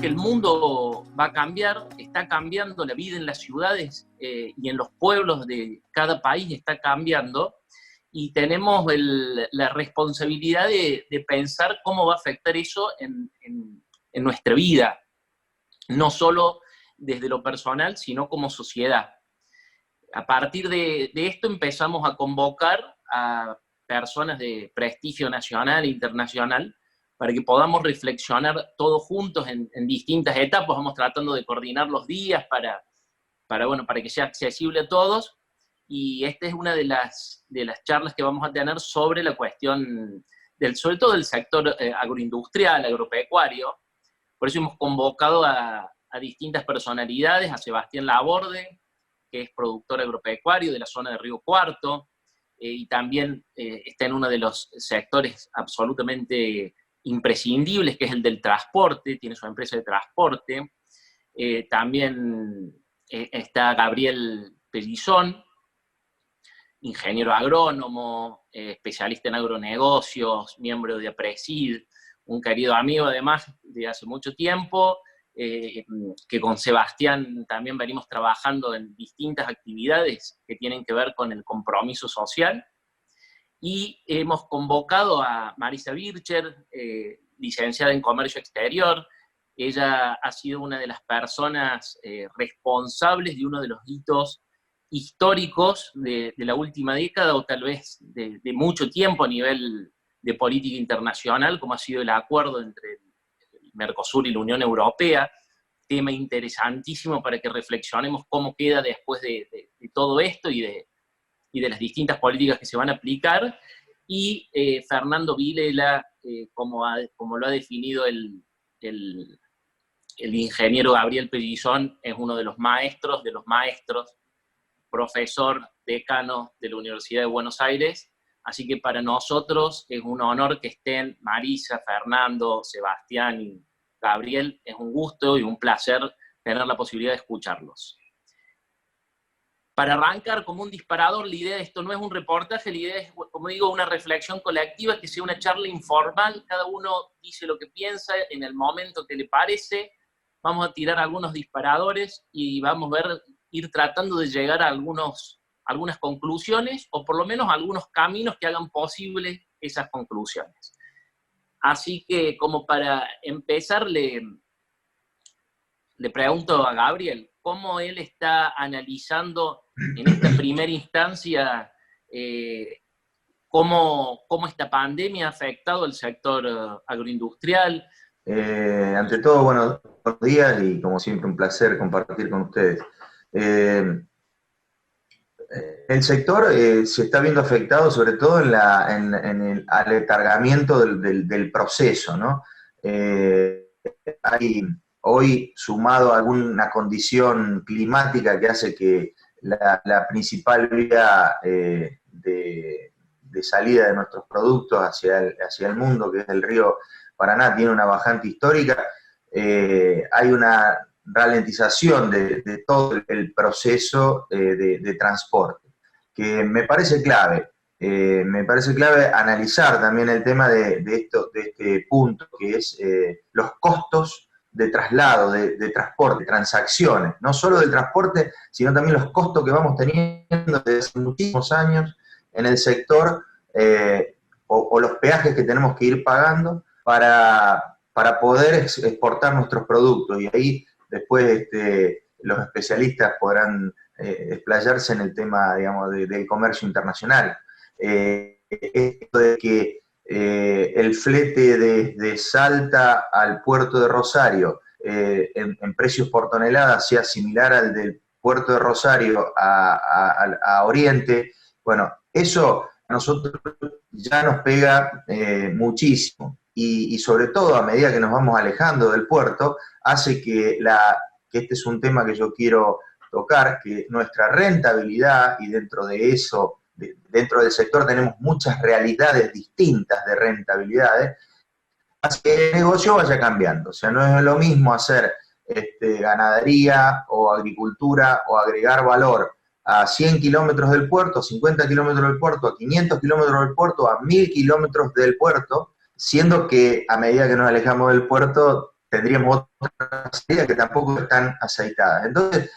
el mundo va a cambiar, está cambiando, la vida en las ciudades y en los pueblos de cada país está cambiando, y tenemos la responsabilidad de pensar cómo va a afectar eso en nuestra vida, no solo desde lo personal, sino como sociedad. A partir de esto empezamos a convocar a personas de prestigio nacional e internacional para que podamos reflexionar todos juntos en distintas etapas. Vamos tratando de coordinar los días para que sea accesible a todos, y esta es una de las charlas que vamos a tener sobre la cuestión, sobre todo del sector agroindustrial, agropecuario. Por eso hemos convocado a distintas personalidades, a Sebastián Laborde, que es productor agropecuario de la zona de Río Cuarto, y también está en uno de los sectores absolutamente imprescindibles, que es el del transporte, tiene su empresa de transporte. También está Gabriel Pellizón, ingeniero agrónomo, especialista en agronegocios, miembro de APRESID, un querido amigo además de hace mucho tiempo, que con Sebastián también venimos trabajando en distintas actividades que tienen que ver con el compromiso social. Y hemos convocado a Marisa Bircher, licenciada en Comercio Exterior. Ella ha sido una de las personas responsables de uno de los hitos históricos de la última década, o tal vez de mucho tiempo a nivel de política internacional, como ha sido el acuerdo entre el Mercosur y la Unión Europea, tema interesantísimo para que reflexionemos cómo queda después de todo esto y de las distintas políticas que se van a aplicar. Y Fernando Vilela, como lo ha definido el ingeniero Gabriel Pellizón, es uno de los maestros, profesor, decano de la Universidad de Buenos Aires. Así que para nosotros es un honor que estén Marisa, Fernando, Sebastián y Gabriel. Es un gusto y un placer tener la posibilidad de escucharlos. Para arrancar como un disparador, la idea de esto no es un reportaje, la idea es, como digo, una reflexión colectiva, que sea una charla informal, cada uno dice lo que piensa en el momento que le parece. Vamos a tirar algunos disparadores y vamos a ir tratando de llegar a algunas conclusiones, o por lo menos algunos caminos que hagan posible esas conclusiones. Así que, como para empezar, le pregunto a Gabriel cómo él está analizando en esta primera instancia cómo esta pandemia ha afectado el sector agroindustrial. Ante todo, buenos días, y como siempre un placer compartir con ustedes. El sector se está viendo afectado sobre todo en el aletargamiento del proceso, ¿no? Hay hoy, sumado a alguna condición climática que hace que la principal vía de salida de nuestros productos hacia el mundo, que es el río Paraná, tiene una bajante histórica, hay una ralentización de todo el proceso de transporte, que me parece clave. Me parece clave analizar también el tema de este punto, que es los costos de traslado, de transporte, transacciones, no solo del transporte, sino también los costos que vamos teniendo desde hace muchísimos años en el sector, o los peajes que tenemos que ir pagando para poder exportar nuestros productos. Y ahí después los especialistas podrán explayarse en el tema, digamos, del comercio internacional. Esto de que el flete desde Salta al puerto de Rosario en precios por tonelada sea similar al del puerto de Rosario a Oriente, bueno, eso a nosotros ya nos pega muchísimo. Y sobre todo, a medida que nos vamos alejando del puerto, hace que este es un tema que yo quiero tocar, que nuestra rentabilidad, y dentro de eso, dentro del sector tenemos muchas realidades distintas de rentabilidades, hace que el negocio vaya cambiando. O sea, no es lo mismo hacer ganadería o agricultura o agregar valor a 100 kilómetros del puerto, 50 kilómetros del puerto, a 500 kilómetros del puerto, a 1000 kilómetros del puerto, siendo que a medida que nos alejamos del puerto tendríamos otras salidas que tampoco están aceitadas. Entonces,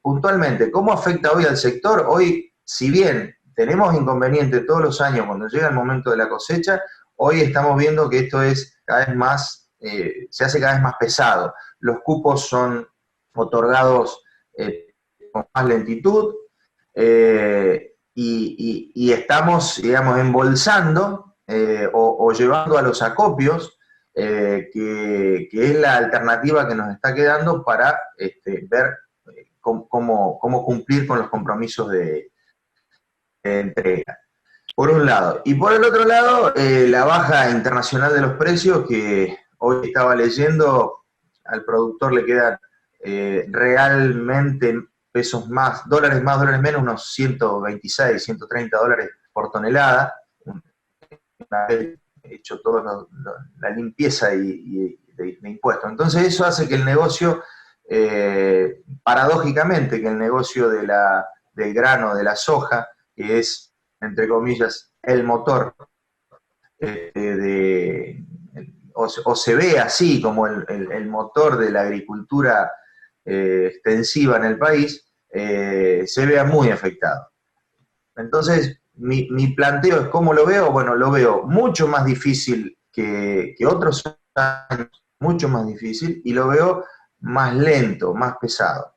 puntualmente, ¿cómo afecta hoy al sector? Hoy, si bien tenemos inconvenientes todos los años cuando llega el momento de la cosecha, hoy estamos viendo que esto es cada vez más, se hace cada vez más pesado. Los cupos son otorgados con más lentitud, y estamos, digamos, embolsando o llevando a los acopios, que es la alternativa que nos está quedando para ver cómo cumplir con los compromisos de entrega. Por un lado. Y por el otro lado, la baja internacional de los precios, que hoy estaba leyendo, al productor le quedan realmente pesos más, dólares menos, unos 126, 130 dólares por tonelada. Una vez hecho toda la limpieza de impuestos. Entonces eso hace que el negocio, paradójicamente, que el negocio del grano, de la soja, que es, entre comillas, el motor, o se ve así como el motor de la agricultura extensiva en el país, se vea muy afectado. Entonces, mi planteo es cómo lo veo. Bueno, lo veo mucho más difícil que otros años, mucho más difícil, y lo veo más lento, más pesado.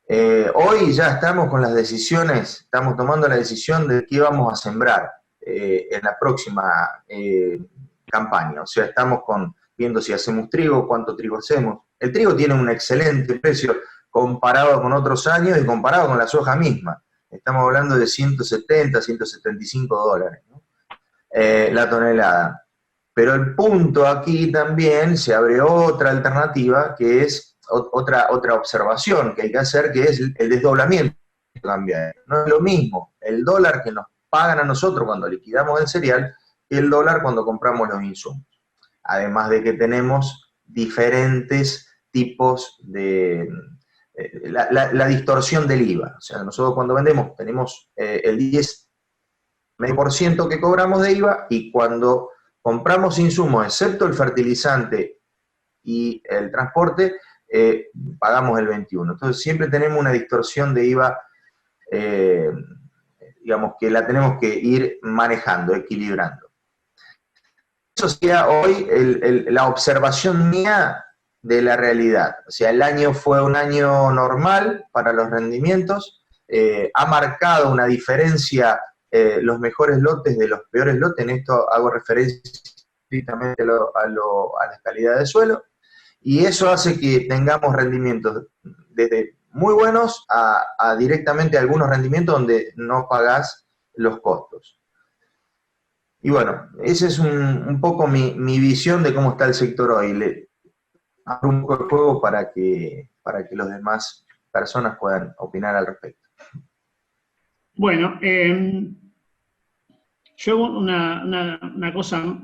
Hoy ya estamos con las decisiones, estamos tomando la decisión de qué vamos a sembrar en la próxima campaña. O sea, estamos viendo si hacemos trigo, cuánto trigo hacemos. El trigo tiene un excelente precio comparado con otros años y comparado con la soja misma. Estamos hablando de 170, 175 dólares, ¿no? La tonelada. Pero el punto aquí también se abre otra alternativa, que es otra observación que hay que hacer, que es el desdoblamiento cambiario. No es lo mismo el dólar que nos pagan a nosotros cuando liquidamos el cereal que el dólar cuando compramos los insumos. Además de que tenemos diferentes tipos de... la distorsión del IVA. O sea, nosotros cuando vendemos tenemos el 10% que cobramos de IVA, y cuando compramos insumos, excepto el fertilizante y el transporte, pagamos el 21%. Entonces siempre tenemos una distorsión de IVA, digamos, que la tenemos que ir manejando, equilibrando. Eso sería hoy la observación mía de la realidad. O sea, el año fue un año normal para los rendimientos, ha marcado una diferencia los mejores lotes de los peores lotes. En esto hago referencia estrictamente a la calidad del suelo, y eso hace que tengamos rendimientos desde muy buenos a directamente algunos rendimientos donde no pagás los costos. Y bueno, esa es un poco mi visión de cómo está el sector hoy. Le abro un poco el juego para que los demás personas puedan opinar al respecto. Bueno, yo una cosa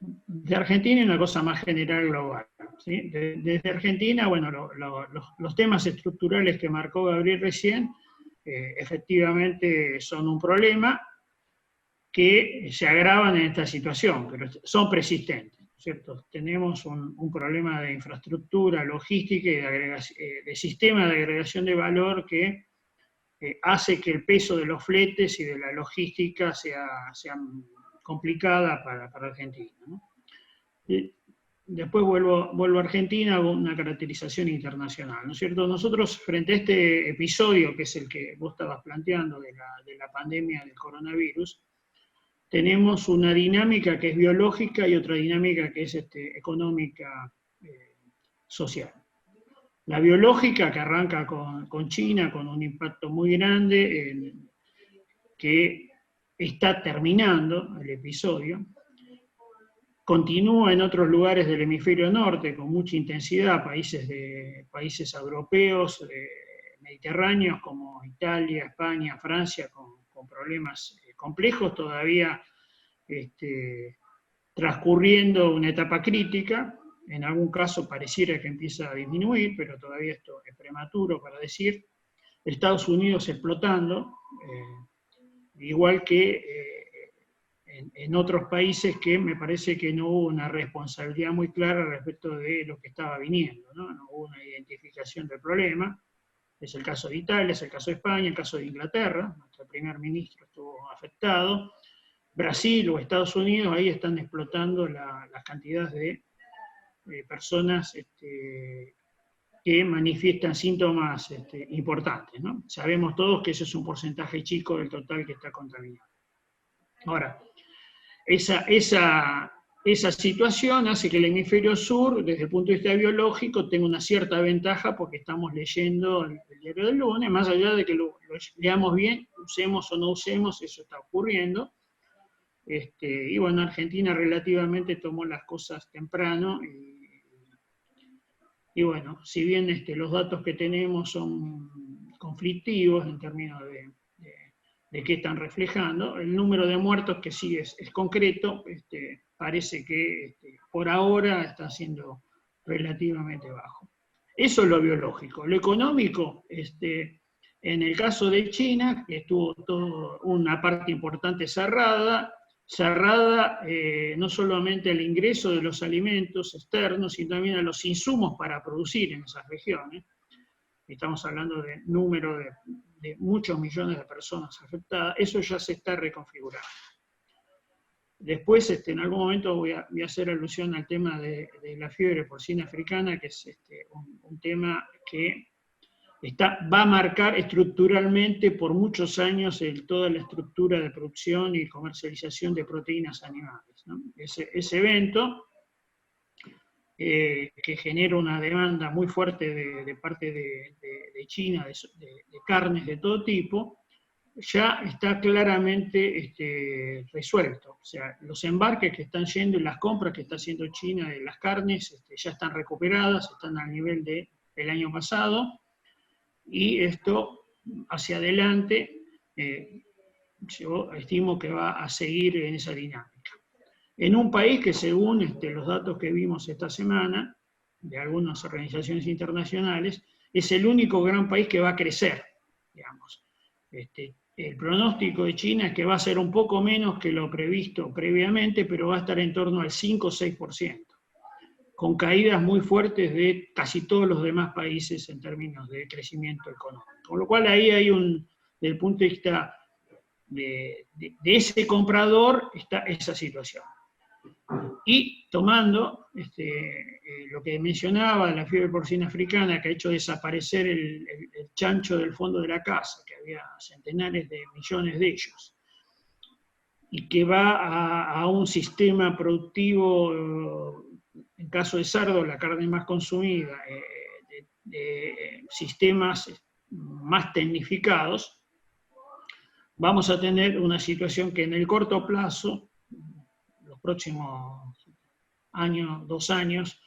de Argentina y una cosa más general global, ¿sí? Desde Argentina, bueno, los temas estructurales que marcó Gabriel recién, efectivamente son un problema que se agravan en esta situación, pero son persistentes, ¿cierto? Tenemos un problema de infraestructura, logística y de sistema de agregación de valor que hace que el peso de los fletes y de la logística sea complicada para Argentina, ¿no? Después vuelvo a Argentina, hago una caracterización internacional, ¿no es cierto? Nosotros, frente a este episodio, que es el que vos estabas planteando de la pandemia del coronavirus, tenemos una dinámica que es biológica y otra dinámica que es económica, social. La biológica, que arranca con China, con un impacto muy grande, que está terminando el episodio, continúa en otros lugares del hemisferio norte con mucha intensidad, países europeos, mediterráneos como Italia, España, Francia, con problemas complejos, todavía transcurriendo una etapa crítica. En algún caso pareciera que empieza a disminuir, pero todavía esto es prematuro para decir. Estados Unidos explotando, igual que en otros países que me parece que no hubo una responsabilidad muy clara respecto de lo que estaba viniendo, ¿no? No hubo una identificación del problema. Es el caso de Italia, es el caso de España, el caso de Inglaterra, nuestro primer ministro estuvo afectado. Brasil o Estados Unidos, ahí están explotando las cantidades de personas que manifiestan síntomas importantes, ¿no? Sabemos todos que ese es un porcentaje chico del total que está contaminado. Ahora, esa situación hace que el hemisferio sur, desde el punto de vista biológico, tenga una cierta ventaja porque estamos leyendo el diario del lunes, más allá de que lo leamos bien, usemos o no usemos, eso está ocurriendo. Y bueno, Argentina relativamente tomó las cosas temprano y bueno, si bien los datos que tenemos son conflictivos en términos de qué están reflejando, el número de muertos que sí es concreto, parece que por ahora está siendo relativamente bajo. Eso es lo biológico. Lo económico, en el caso de China, que estuvo una parte importante cerrada no solamente al ingreso de los alimentos externos, sino también a los insumos para producir en esas regiones. Estamos hablando de número de muchos millones de personas afectadas, eso ya se está reconfigurando. Después, en algún momento voy a hacer alusión al tema de la fiebre porcina africana, que es un tema que va a marcar estructuralmente por muchos años toda la estructura de producción y comercialización de proteínas animales, ¿no? Ese evento, que genera una demanda muy fuerte de parte de China, de carnes de todo tipo, ya está claramente resuelto. O sea, los embarques que están yendo y las compras que está haciendo China de las carnes ya están recuperadas, están al nivel del año pasado, y esto hacia adelante yo estimo que va a seguir en esa dinámica. En un país que según los datos que vimos esta semana, de algunas organizaciones internacionales, es el único gran país que va a crecer, digamos. El pronóstico de China es que va a ser un poco menos que lo previsto previamente, pero va a estar en torno al 5 o 6%, con caídas muy fuertes de casi todos los demás países en términos de crecimiento económico. Con lo cual ahí hay desde el punto de vista de ese comprador, está esa situación. Y tomando lo que mencionaba, la fiebre porcina africana, que ha hecho desaparecer el chancho del fondo de la casa, que había centenares de millones de ellos, y que va a un sistema productivo, en caso de cerdo, la carne más consumida, de sistemas más tecnificados, vamos a tener una situación que en el corto plazo, los próximos años, 2 años,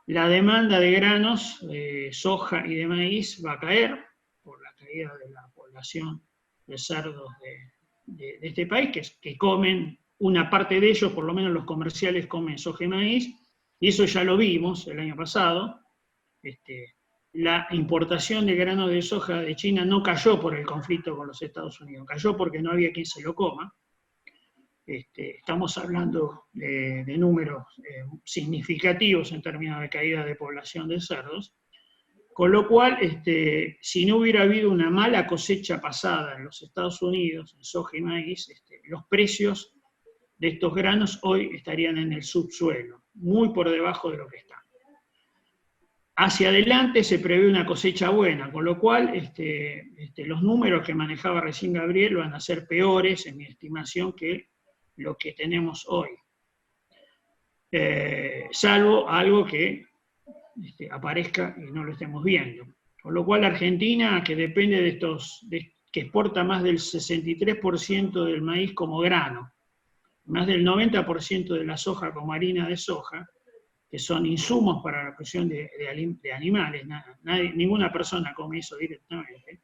la demanda de granos, de soja y de maíz va a caer por la caída de la población de cerdos de este país, que comen, una parte de ellos, por lo menos los comerciales, comen soja y maíz, y eso ya lo vimos el año pasado. La importación de granos de soja de China no cayó por el conflicto con los Estados Unidos, cayó porque no había quien se lo coma. Estamos hablando de números significativos en términos de caída de población de cerdos, con lo cual, si no hubiera habido una mala cosecha pasada en los Estados Unidos, en soja y maíz, los precios de estos granos hoy estarían en el subsuelo, muy por debajo de lo que están. Hacia adelante se prevé una cosecha buena, con lo cual los números que manejaba recién Gabriel van a ser peores, en mi estimación, que lo que tenemos hoy. Salvo algo que aparezca y no lo estemos viendo. Con lo cual Argentina, que depende que exporta más del 63% del maíz como grano, más del 90% de la soja como harina de soja, que son insumos para la producción de animales, ninguna persona come eso directamente,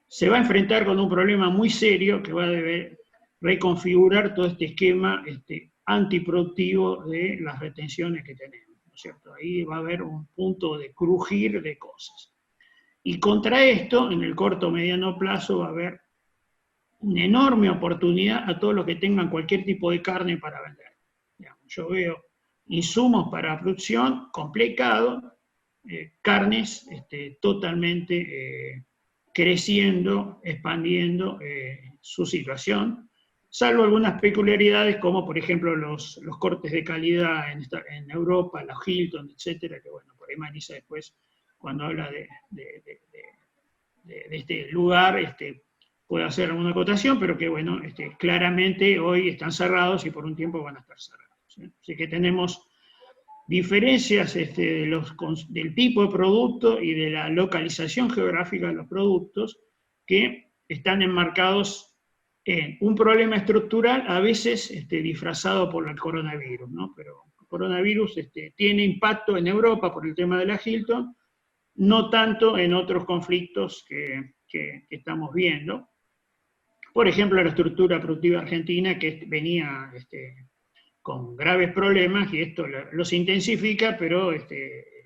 se va a enfrentar con un problema muy serio que va a deber reconfigurar todo este esquema antiproductivo de las retenciones que tenemos, ¿no es cierto? Ahí va a haber un punto de crujir de cosas. Y contra esto, en el corto o mediano plazo, va a haber una enorme oportunidad a todos los que tengan cualquier tipo de carne para vender. Digamos, yo veo insumos para producción complicado, carnes totalmente creciendo, expandiendo su situación, salvo algunas peculiaridades como por ejemplo los cortes de calidad en Europa, los Hilton, etcétera, que bueno, por ahí Marisa después cuando habla de este lugar puede hacer alguna acotación, pero que bueno, claramente hoy están cerrados y por un tiempo van a estar cerrados, ¿sí? Así que tenemos diferencias del tipo de producto y de la localización geográfica de los productos que están enmarcados en un problema estructural, a veces disfrazado por el coronavirus, ¿no? Pero el coronavirus tiene impacto en Europa por el tema de la Hilton, no tanto en otros conflictos que estamos viendo. Por ejemplo, la estructura productiva argentina, que venía con graves problemas, y esto los intensifica, pero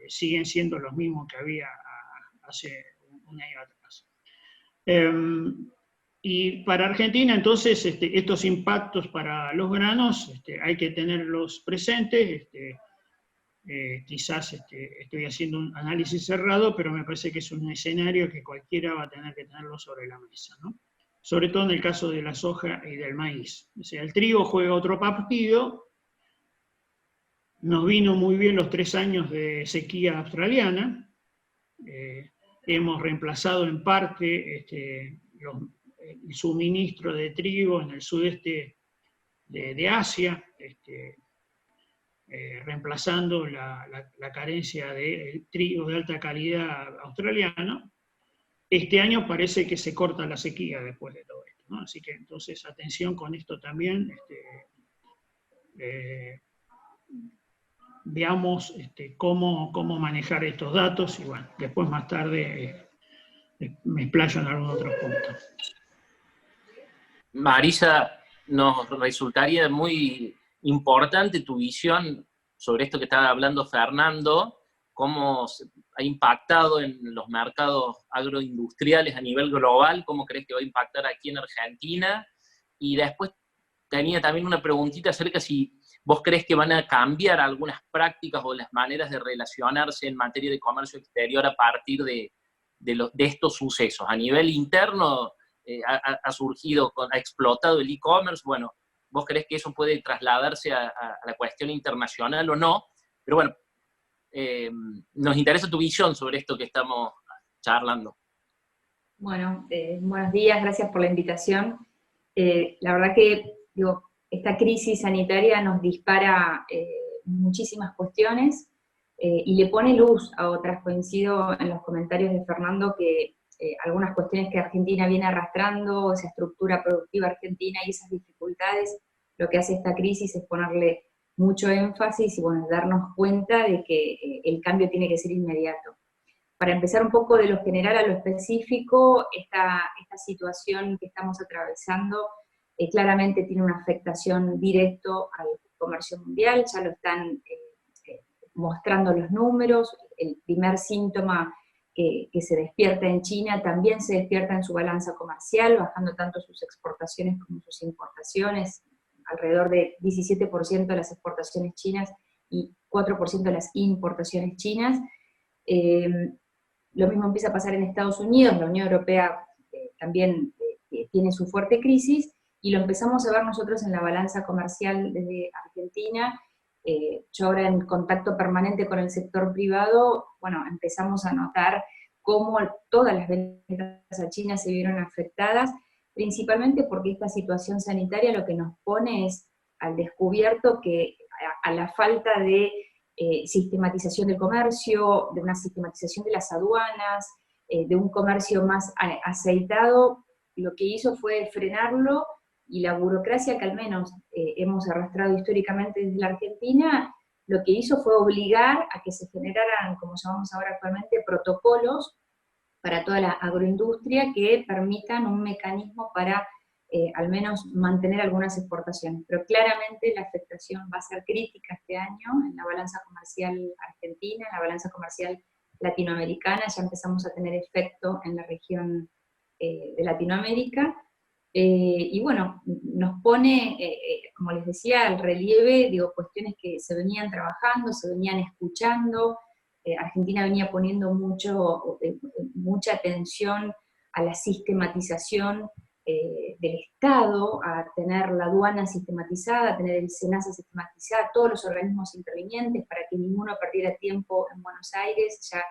siguen siendo los mismos que había hace un año atrás. Y para Argentina, entonces, estos impactos para los granos hay que tenerlos presentes. Quizás estoy haciendo un análisis cerrado, pero me parece que es un escenario que cualquiera va a tener que tenerlo sobre la mesa, ¿no? Sobre todo en el caso de la soja y del maíz. O sea, el trigo juega otro partido. Nos vino muy bien los 3 años de sequía australiana. Hemos reemplazado en parte el suministro de trigo en el sudeste de Asia, reemplazando la carencia de trigo de alta calidad australiano. Este año parece que se corta la sequía después de todo esto, ¿no? Así que entonces atención con esto también. Veamos cómo manejar estos datos y bueno, después más tarde me explayo en algún otro punto. Marisa, nos resultaría muy importante tu visión sobre esto que estaba hablando Fernando, cómo ha impactado en los mercados agroindustriales a nivel global, cómo crees que va a impactar aquí en Argentina, y después tenía también una preguntita acerca si vos crees que van a cambiar algunas prácticas o las maneras de relacionarse en materia de comercio exterior a partir de estos sucesos. A nivel interno ha surgido, ha explotado el e-commerce. Bueno, ¿vos crees que eso puede trasladarse a la cuestión internacional o no? Pero bueno, nos interesa tu visión sobre esto que estamos charlando. Bueno, buenos días, gracias por la invitación. La verdad que, esta crisis sanitaria nos dispara muchísimas cuestiones y le pone luz a otras. Coincido en los comentarios de Fernando que algunas cuestiones que Argentina viene arrastrando, esa estructura productiva argentina y esas dificultades, lo que hace esta crisis es ponerle mucho énfasis y bueno, darnos cuenta de que el cambio tiene que ser inmediato. Para empezar un poco de lo general a lo específico, esta situación que estamos atravesando claramente tiene una afectación directa al comercio mundial, ya lo están mostrando los números. El primer síntoma que se despierta en China también se despierta en su balanza comercial, bajando tanto sus exportaciones como sus importaciones, alrededor de 17% de las exportaciones chinas y 4% de las importaciones chinas. Lo mismo empieza a pasar en Estados Unidos, la Unión Europea también tiene su fuerte crisis, y lo empezamos a ver nosotros en la balanza comercial desde Argentina. Yo ahora en contacto permanente con el sector privado, bueno, empezamos a notar cómo todas las ventas a China se vieron afectadas, principalmente porque esta situación sanitaria lo que nos pone es al descubierto que a la falta de sistematización del comercio, de una sistematización de las aduanas, de un comercio más aceitado, lo que hizo fue frenarlo, y la burocracia que al menos hemos arrastrado históricamente desde la Argentina, lo que hizo fue obligar a que se generaran, como llamamos ahora actualmente, protocolos para toda la agroindustria que permitan un mecanismo para al menos mantener algunas exportaciones. Pero claramente la afectación va a ser crítica este año en la balanza comercial argentina, en la balanza comercial latinoamericana. Ya empezamos a tener efecto en la región de Latinoamérica. Y bueno, nos pone, como les decía, al relieve, digo, cuestiones que se venían trabajando, se venían escuchando. Argentina venía poniendo mucha atención a la sistematización del Estado, a tener la aduana sistematizada, a tener el SENASA sistematizada, todos los organismos intervinientes para que ninguno perdiera tiempo en Buenos Aires. Ya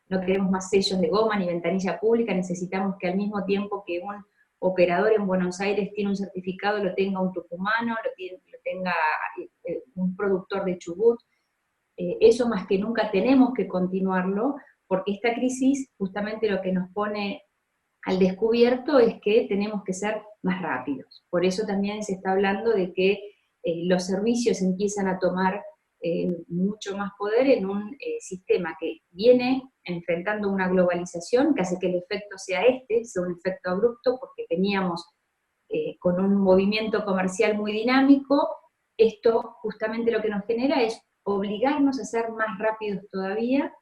no queremos más sellos de goma ni ventanilla pública, necesitamos que al mismo tiempo que un operador en Buenos Aires tiene un certificado, lo tenga un tucumano, lo tenga un productor de Chubut. Eso más que nunca tenemos que continuarlo, porque esta crisis justamente lo que nos pone al descubierto es que tenemos que ser más rápidos. Por eso también se está hablando de que los servicios empiezan a tomar mucho más poder en un sistema que viene enfrentando una globalización que hace que el efecto sea un efecto abrupto, porque veníamos con un movimiento comercial muy dinámico. Esto justamente lo que nos genera es obligarnos a ser más rápidos todavía,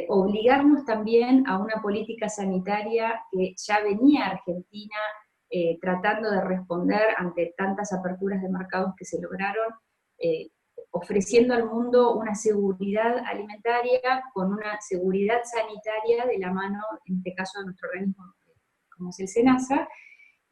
obligarnos también a una política sanitaria que ya venía Argentina tratando de responder ante tantas aperturas de mercados que se lograron, ofreciendo al mundo una seguridad alimentaria con una seguridad sanitaria de la mano, en este caso, de nuestro organismo como es el SENASA.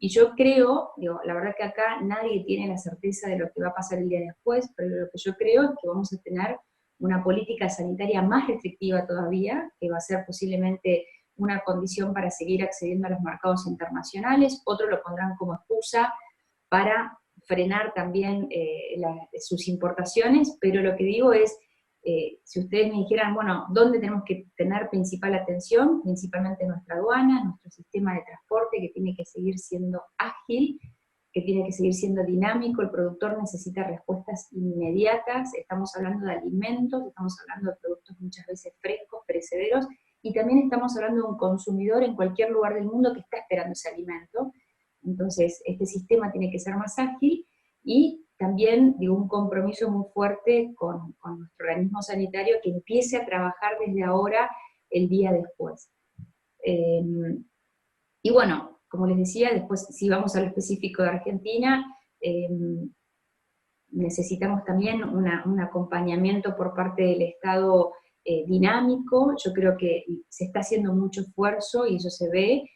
Y yo creo, la verdad que acá nadie tiene la certeza de lo que va a pasar el día después, pero lo que yo creo es que vamos a tener una política sanitaria más restrictiva todavía, que va a ser posiblemente una condición para seguir accediendo a los mercados internacionales. Otros lo pondrán como excusa para frenar también sus importaciones, pero lo que digo es, si ustedes me dijeran, bueno, ¿dónde tenemos que tener principal atención? Principalmente nuestra aduana, nuestro sistema de transporte, que tiene que seguir siendo ágil, que tiene que seguir siendo dinámico. El productor necesita respuestas inmediatas. Estamos hablando de alimentos, estamos hablando de productos muchas veces frescos, perecederos, y también estamos hablando de un consumidor en cualquier lugar del mundo que está esperando ese alimento. Entonces, este sistema tiene que ser más ágil, y también un compromiso muy fuerte con nuestro organismo sanitario, que empiece a trabajar desde ahora el día después. Y bueno, como les decía, después si vamos a lo específico de Argentina, necesitamos también un acompañamiento por parte del Estado dinámico. Yo creo que se está haciendo mucho esfuerzo y eso se ve.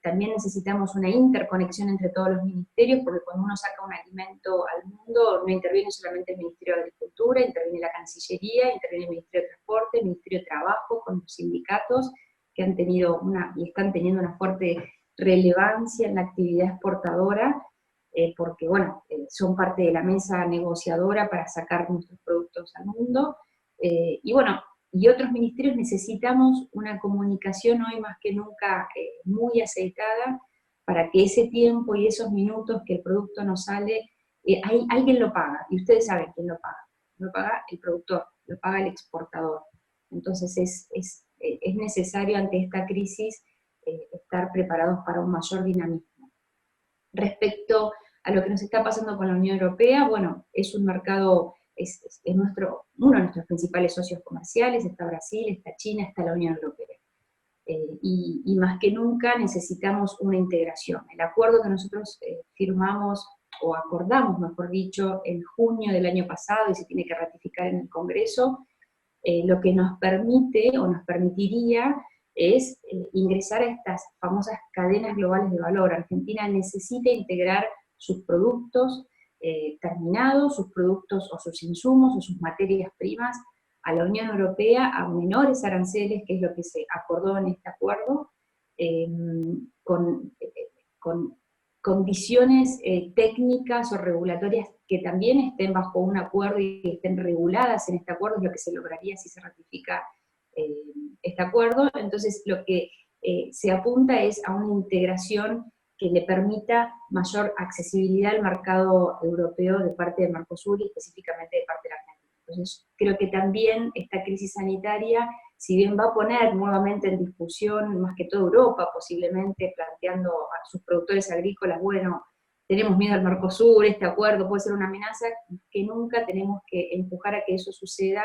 También necesitamos una interconexión entre todos los ministerios, porque cuando uno saca un alimento al mundo, no interviene solamente el Ministerio de Agricultura, interviene la Cancillería, interviene el Ministerio de Transporte, el Ministerio de Trabajo, con los sindicatos, que han tenido y están teniendo una fuerte relevancia en la actividad exportadora, porque bueno, son parte de la mesa negociadora para sacar nuestros productos al mundo. Y bueno, y otros ministerios necesitamos una comunicación hoy más que nunca muy aceitada, para que ese tiempo y esos minutos que el producto nos sale, alguien lo paga, y ustedes saben quién lo paga. Lo paga el productor, lo paga el exportador. Entonces es necesario ante esta crisis estar preparados para un mayor dinamismo. Respecto a lo que nos está pasando con la Unión Europea, bueno, es un mercado, es uno de nuestros principales socios comerciales. Está Brasil, está China, está la Unión Europea. Y más que nunca necesitamos una integración. El acuerdo que nosotros firmamos, o acordamos, mejor dicho, en junio del año pasado, y se tiene que ratificar en el Congreso, lo que nos permite o nos permitiría es ingresar a estas famosas cadenas globales de valor. Argentina necesita integrar sus productos terminados, sus productos o sus insumos o sus materias primas a la Unión Europea a menores aranceles, que es lo que se acordó en este acuerdo, con condiciones técnicas o regulatorias que también estén bajo un acuerdo y estén reguladas en este acuerdo. Es lo que se lograría si se ratifica este acuerdo. Entonces lo que se apunta es a una integración que le permita mayor accesibilidad al mercado europeo de parte de Mercosur, y específicamente de parte de la Argentina. Entonces creo que también esta crisis sanitaria, si bien va a poner nuevamente en discusión más que todo Europa, posiblemente planteando a sus productores agrícolas, bueno, tenemos miedo al Mercosur, este acuerdo puede ser una amenaza, que nunca tenemos que empujar a que eso suceda,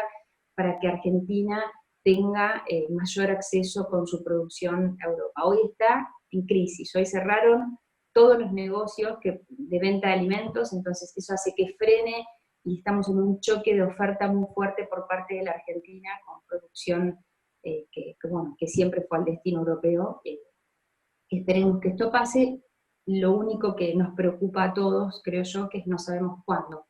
para que Argentina tenga mayor acceso con su producción a Europa. Hoy está en crisis, hoy cerraron todos los negocios de venta de alimentos, entonces eso hace que frene y estamos en un choque de oferta muy fuerte por parte de la Argentina con producción que siempre fue al destino europeo. Esperemos que esto pase. Lo único que nos preocupa a todos, creo yo, que no sabemos cuándo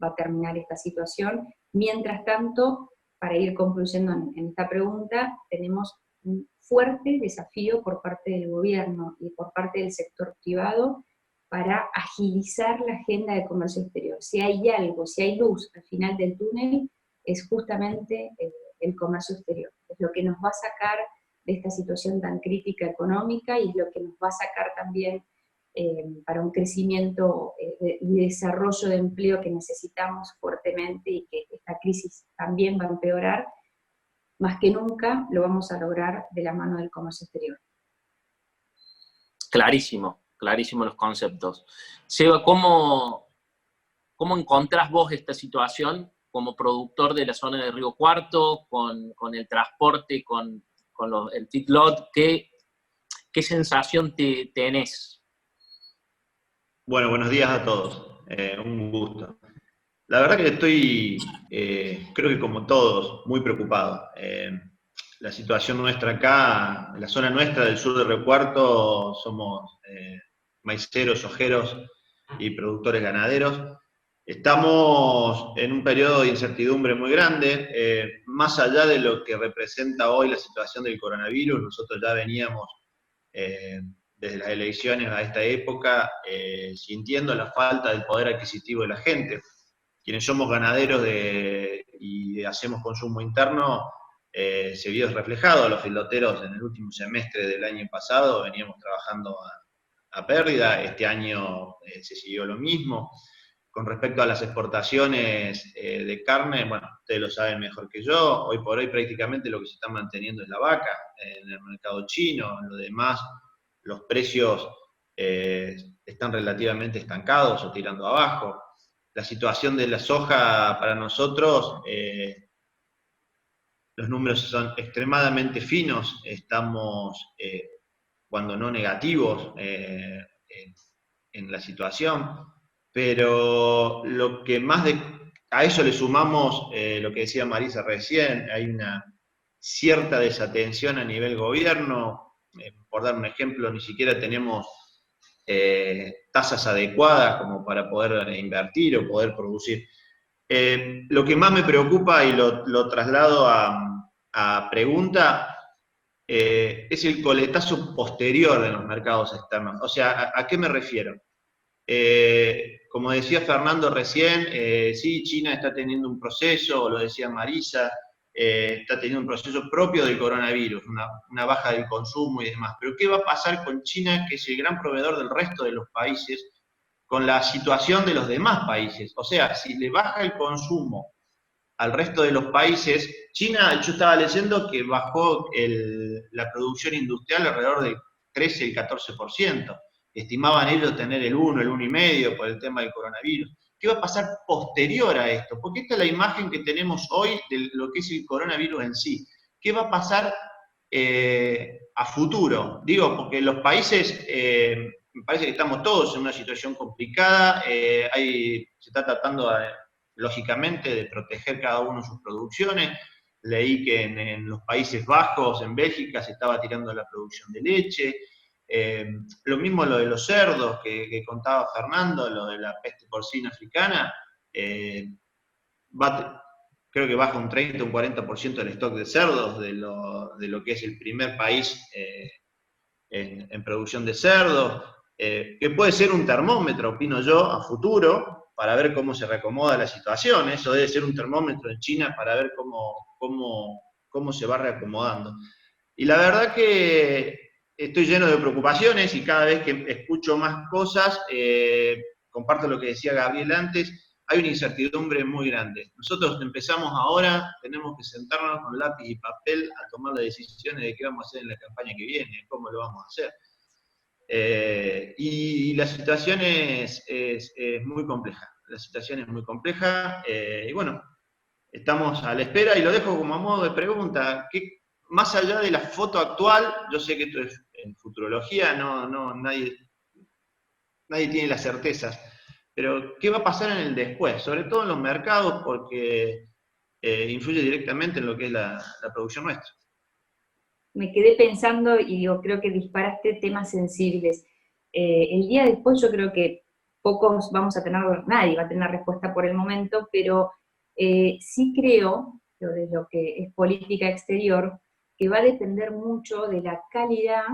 va a terminar esta situación. Mientras tanto, para ir concluyendo en esta pregunta, tenemos un fuerte desafío por parte del gobierno y por parte del sector privado para agilizar la agenda de comercio exterior. Si hay algo, si hay luz al final del túnel, es justamente el comercio exterior. Es lo que nos va a sacar de esta situación tan crítica económica y es lo que nos va a sacar también para un crecimiento y desarrollo de empleo que necesitamos fuertemente y que esta crisis también va a empeorar. Más que nunca lo vamos a lograr de la mano del comercio exterior. Clarísimo los conceptos. Seba, ¿cómo encontrás vos esta situación como productor de la zona de Río Cuarto, con el transporte, con el feedlot? ¿Qué sensación tenés? Bueno, buenos días a todos. Un gusto. La verdad que estoy, creo que como todos, muy preocupado. La situación nuestra acá, en la zona nuestra del sur de Río Cuarto, somos maiceros, ojeros y productores ganaderos. Estamos en un periodo de incertidumbre muy grande, más allá de lo que representa hoy la situación del coronavirus. Nosotros ya veníamos desde las elecciones a esta época sintiendo la falta del poder adquisitivo de la gente. Quienes somos ganaderos y hacemos consumo interno, se vio reflejado. Los filoteros en el último semestre del año pasado veníamos trabajando a pérdida. Este año se siguió lo mismo. Con respecto a las exportaciones de carne, bueno, ustedes lo saben mejor que yo, hoy por hoy prácticamente lo que se está manteniendo es la vaca en el mercado chino. En lo demás, los precios están relativamente estancados o tirando abajo. La situación de la soja para nosotros, los números son extremadamente finos, estamos, cuando no negativos, en la situación, pero lo que más a eso le sumamos lo que decía Marisa recién, hay una cierta desatención a nivel gobierno. Por dar un ejemplo, ni siquiera tenemos tasas adecuadas como para poder invertir o poder producir. Lo que más me preocupa, y lo traslado a pregunta, es el coletazo posterior de los mercados externos. O sea, ¿a qué me refiero? Como decía Fernando recién, sí, China está teniendo un proceso, o lo decía Marisa, está teniendo un proceso propio del coronavirus, una baja del consumo y demás. Pero ¿qué va a pasar con China, que es el gran proveedor del resto de los países, con la situación de los demás países? O sea, si le baja el consumo al resto de los países, China, yo estaba leyendo que bajó la producción industrial alrededor del 13, el 14%. Estimaban ellos tener el 1, el 1,5% por el tema del coronavirus. ¿Qué va a pasar posterior a esto? Porque esta es la imagen que tenemos hoy de lo que es el coronavirus en sí. ¿Qué va a pasar a futuro? Digo, porque los países, me parece que estamos todos en una situación complicada, se está tratando, lógicamente, de proteger cada uno sus producciones. Leí que en los Países Bajos, en Bélgica, se estaba tirando la producción de leche. Lo mismo lo de los cerdos que contaba Fernando, lo de la peste porcina africana, creo que baja un 30, un 40% del stock de cerdos de lo que es el primer país en producción de cerdos, que puede ser un termómetro, opino yo, a futuro, para ver cómo se reacomoda la situación. Eso debe ser un termómetro en China para ver cómo se va reacomodando. Y la verdad que estoy lleno de preocupaciones y cada vez que escucho más cosas, comparto lo que decía Gabriel antes, hay una incertidumbre muy grande. Nosotros empezamos ahora, tenemos que sentarnos con lápiz y papel a tomar las decisiones de qué vamos a hacer en la campaña que viene, cómo lo vamos a hacer. Y la situación es muy compleja. La situación es muy compleja y bueno, estamos a la espera y lo dejo como a modo de pregunta. Más allá de la foto actual, yo sé que esto es en futurología, nadie nadie tiene las certezas. Pero, ¿qué va a pasar en el después? Sobre todo en los mercados, porque influye directamente en lo que es la producción nuestra. Me quedé pensando y digo, creo que disparaste temas sensibles. El día después yo creo que pocos vamos a tener, nadie va a tener respuesta por el momento, pero sí creo, de lo que es política exterior, que va a depender mucho de la calidad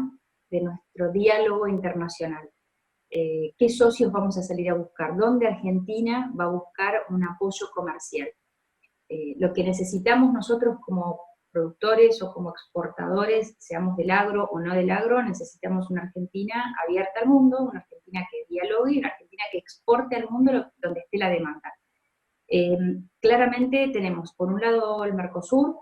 de nuestro diálogo internacional. ¿Qué socios vamos a salir a buscar? ¿Dónde Argentina va a buscar un apoyo comercial? Lo que necesitamos nosotros como productores o como exportadores, seamos del agro o no del agro, necesitamos una Argentina abierta al mundo, una Argentina que dialogue y una Argentina que exporte al mundo donde esté la demanda. Claramente tenemos, por un lado, el Mercosur,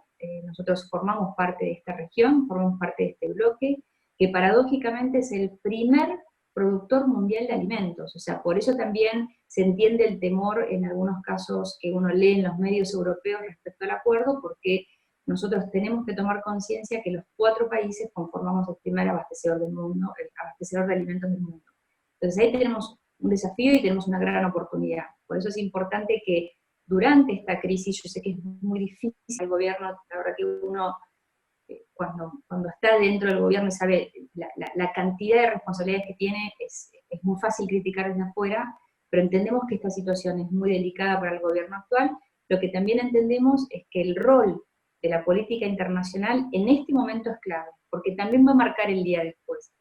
nosotros formamos parte de esta región, formamos parte de este bloque, que paradójicamente es el primer productor mundial de alimentos, o sea, por eso también se entiende el temor en algunos casos que uno lee en los medios europeos respecto al acuerdo, porque nosotros tenemos que tomar conciencia que los 4 países conformamos el primer abastecedor del mundo, el abastecedor de alimentos del mundo. Entonces ahí tenemos un desafío y tenemos una gran oportunidad. Por eso es importante que durante esta crisis, yo sé que es muy difícil el gobierno, la verdad que uno cuando está dentro del gobierno y sabe la cantidad de responsabilidades que tiene, es muy fácil criticar desde afuera, pero entendemos que esta situación es muy delicada para el gobierno actual. Lo que también entendemos es que el rol de la política internacional en este momento es clave, porque también va a marcar el día después.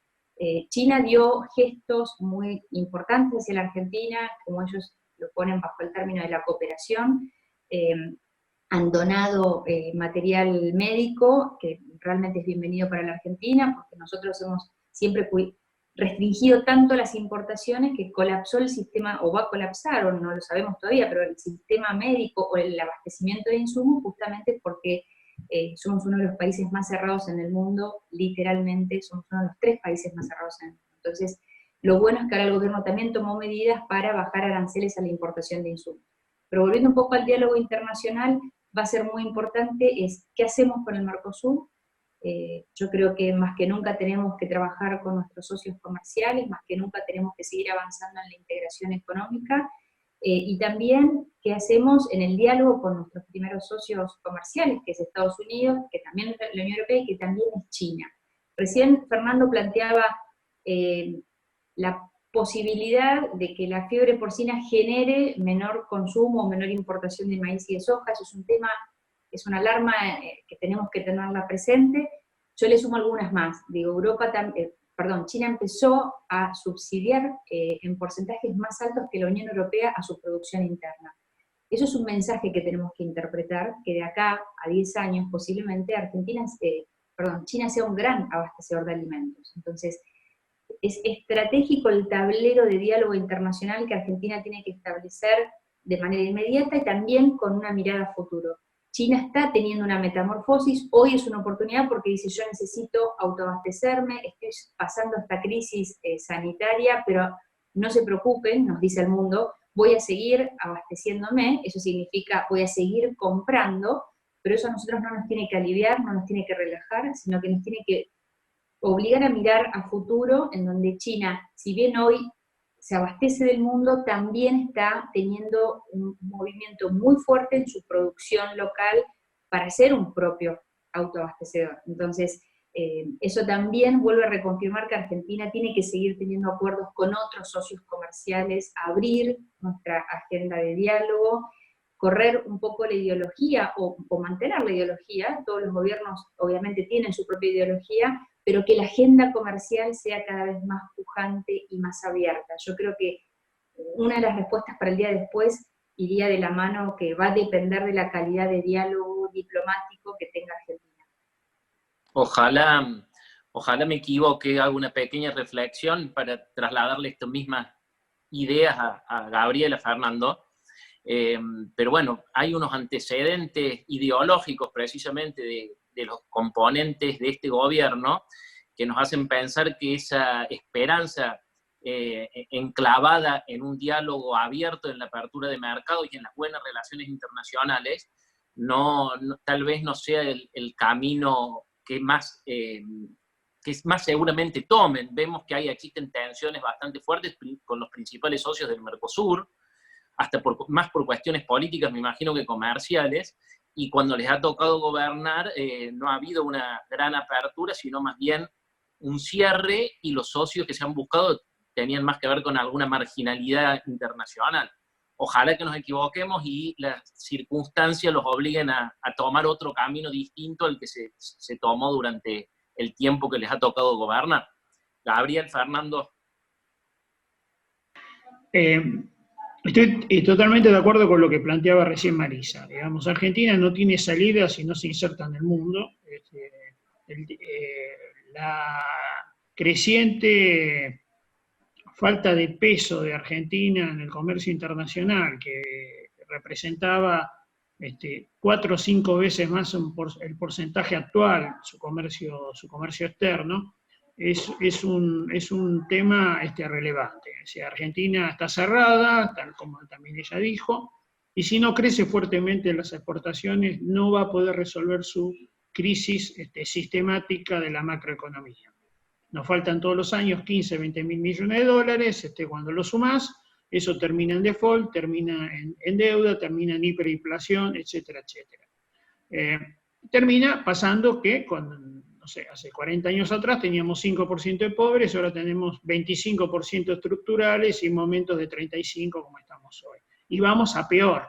China dio gestos muy importantes hacia la Argentina, como ellos lo ponen bajo el término de la cooperación, han donado material médico, que realmente es bienvenido para la Argentina, porque nosotros hemos siempre restringido tanto las importaciones que colapsó el sistema, o va a colapsar, o no lo sabemos todavía, pero el sistema médico o el abastecimiento de insumos, justamente porque somos uno de los países más cerrados en el mundo, literalmente somos uno de los 3 países más cerrados en el mundo. Entonces, lo bueno es que ahora el gobierno también tomó medidas para bajar aranceles a la importación de insumos. Pero volviendo un poco al diálogo internacional, va a ser muy importante es qué hacemos con el Mercosur. Yo creo que más que nunca tenemos que trabajar con nuestros socios comerciales, más que nunca tenemos que seguir avanzando en la integración económica, y también qué hacemos en el diálogo con nuestros primeros socios comerciales, que es Estados Unidos, que también es la Unión Europea y que también es China. Recién Fernando planteaba la posibilidad de que la fiebre porcina genere menor consumo o menor importación de maíz y de soja. Eso es un tema, es una alarma que tenemos que tenerla presente. Yo le sumo algunas más. Digo, China empezó a subsidiar en porcentajes más altos que la Unión Europea a su producción interna. Eso es un mensaje que tenemos que interpretar, que de acá a 10 años posiblemente China sea un gran abastecedor de alimentos. Entonces, es estratégico el tablero de diálogo internacional que Argentina tiene que establecer de manera inmediata y también con una mirada a futuro. China está teniendo una metamorfosis, hoy es una oportunidad porque dice yo necesito autoabastecerme, estoy pasando esta crisis sanitaria, pero no se preocupen, nos dice el mundo, voy a seguir abasteciéndome, eso significa voy a seguir comprando, pero eso a nosotros no nos tiene que aliviar, no nos tiene que relajar, sino que nos tiene que obligar a mirar a futuro, en donde China, si bien hoy se abastece del mundo, también está teniendo un movimiento muy fuerte en su producción local para ser un propio autoabastecedor. Entonces, eso también vuelve a reconfirmar que Argentina tiene que seguir teniendo acuerdos con otros socios comerciales, abrir nuestra agenda de diálogo, correr un poco la ideología o mantener la ideología. Todos los gobiernos obviamente tienen su propia ideología, pero que la agenda comercial sea cada vez más pujante y más abierta. Yo creo que una de las respuestas para el día después iría de la mano, que va a depender de la calidad de diálogo diplomático que tenga Argentina. Ojalá me equivoque, hago una pequeña reflexión para trasladarle estas mismas ideas a Gabriel, a Fernando. Pero bueno, hay unos antecedentes ideológicos precisamente de los componentes de este gobierno que nos hacen pensar que esa esperanza enclavada en un diálogo abierto, en la apertura de mercados y en las buenas relaciones internacionales, tal vez no sea el camino que más que más seguramente tomen. Vemos que existen tensiones bastante fuertes con los principales socios del Mercosur, hasta más por cuestiones políticas, me imagino, que comerciales, y cuando les ha tocado gobernar no ha habido una gran apertura, sino más bien un cierre, y los socios que se han buscado tenían más que ver con alguna marginalidad internacional. Ojalá que nos equivoquemos y las circunstancias los obliguen a tomar otro camino distinto al que se tomó durante el tiempo que les ha tocado gobernar. Gabriel, Fernando. Estoy totalmente de acuerdo con lo que planteaba recién Marisa. Digamos, Argentina no tiene salida si no se inserta en el mundo. La creciente falta de peso de Argentina en el comercio internacional, que representaba 4 o 5 veces más el porcentaje actual, su comercio externo, es un tema relevante. O sea, Argentina está cerrada, tal como también ella dijo, y si no crece fuertemente en las exportaciones, no va a poder resolver su crisis sistemática de la macroeconomía. Nos faltan todos los años 15, 20 mil millones de dólares, cuando lo sumás, eso termina en default, termina en deuda, termina en hiperinflación, etcétera, etcétera. Termina pasando que, no sé, hace 40 años atrás teníamos 5% de pobres, ahora tenemos 25% estructurales y momentos de 35% como estamos hoy. Y vamos a peor.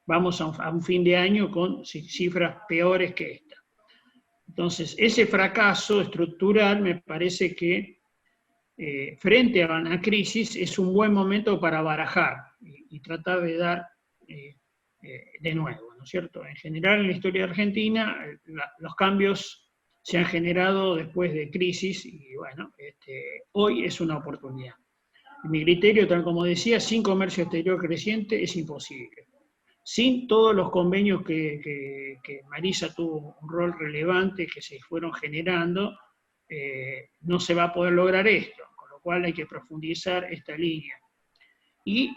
Vamos a un fin de año con cifras peores que esta. Entonces, ese fracaso estructural me parece que frente a una crisis es un buen momento para barajar y tratar de dar de nuevo, ¿no es cierto? En general, en la historia de Argentina, los cambios se han generado después de crisis y bueno, hoy es una oportunidad. En mi criterio, tal como decía, sin comercio exterior creciente es imposible. Sin todos los convenios que Marisa tuvo un rol relevante, que se fueron generando, no se va a poder lograr esto, con lo cual hay que profundizar esta línea. Y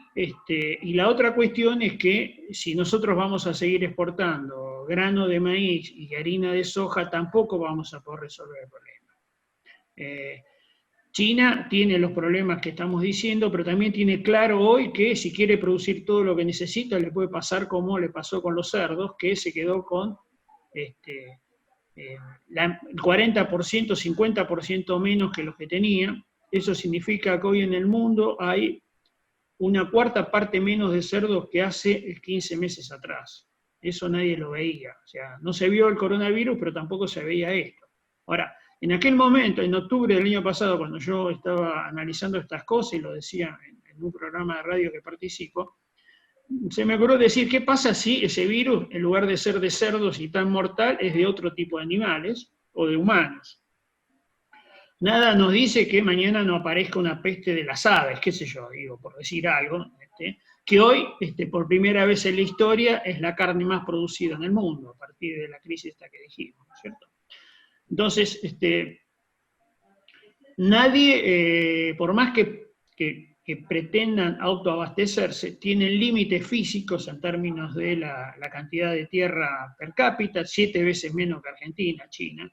la otra cuestión es que si nosotros vamos a seguir exportando grano de maíz y harina de soja, tampoco vamos a poder resolver el problema. China tiene los problemas que estamos diciendo, pero también tiene claro hoy que si quiere producir todo lo que necesita, le puede pasar como le pasó con los cerdos, que se quedó con el 40%, 50% menos que los que tenía. Eso significa que hoy en el mundo hay una cuarta parte menos de cerdos que hace 15 meses atrás. Eso nadie lo veía. O sea, no se vio el coronavirus, pero tampoco se veía esto. Ahora, en aquel momento, en octubre del año pasado, cuando yo estaba analizando estas cosas, y lo decía en un programa de radio que participo, se me ocurrió decir, ¿qué pasa si ese virus, en lugar de ser de cerdos y tan mortal, es de otro tipo de animales o de humanos? Nada nos dice que mañana no aparezca una peste de las aves, qué sé yo, digo, por decir algo, que hoy, por primera vez en la historia, es la carne más producida en el mundo, a partir de la crisis esta que dijimos, ¿no es cierto? Entonces, nadie, por más que pretendan autoabastecerse, tienen límites físicos en términos de la cantidad de tierra per cápita, 7 veces menos que Argentina, China,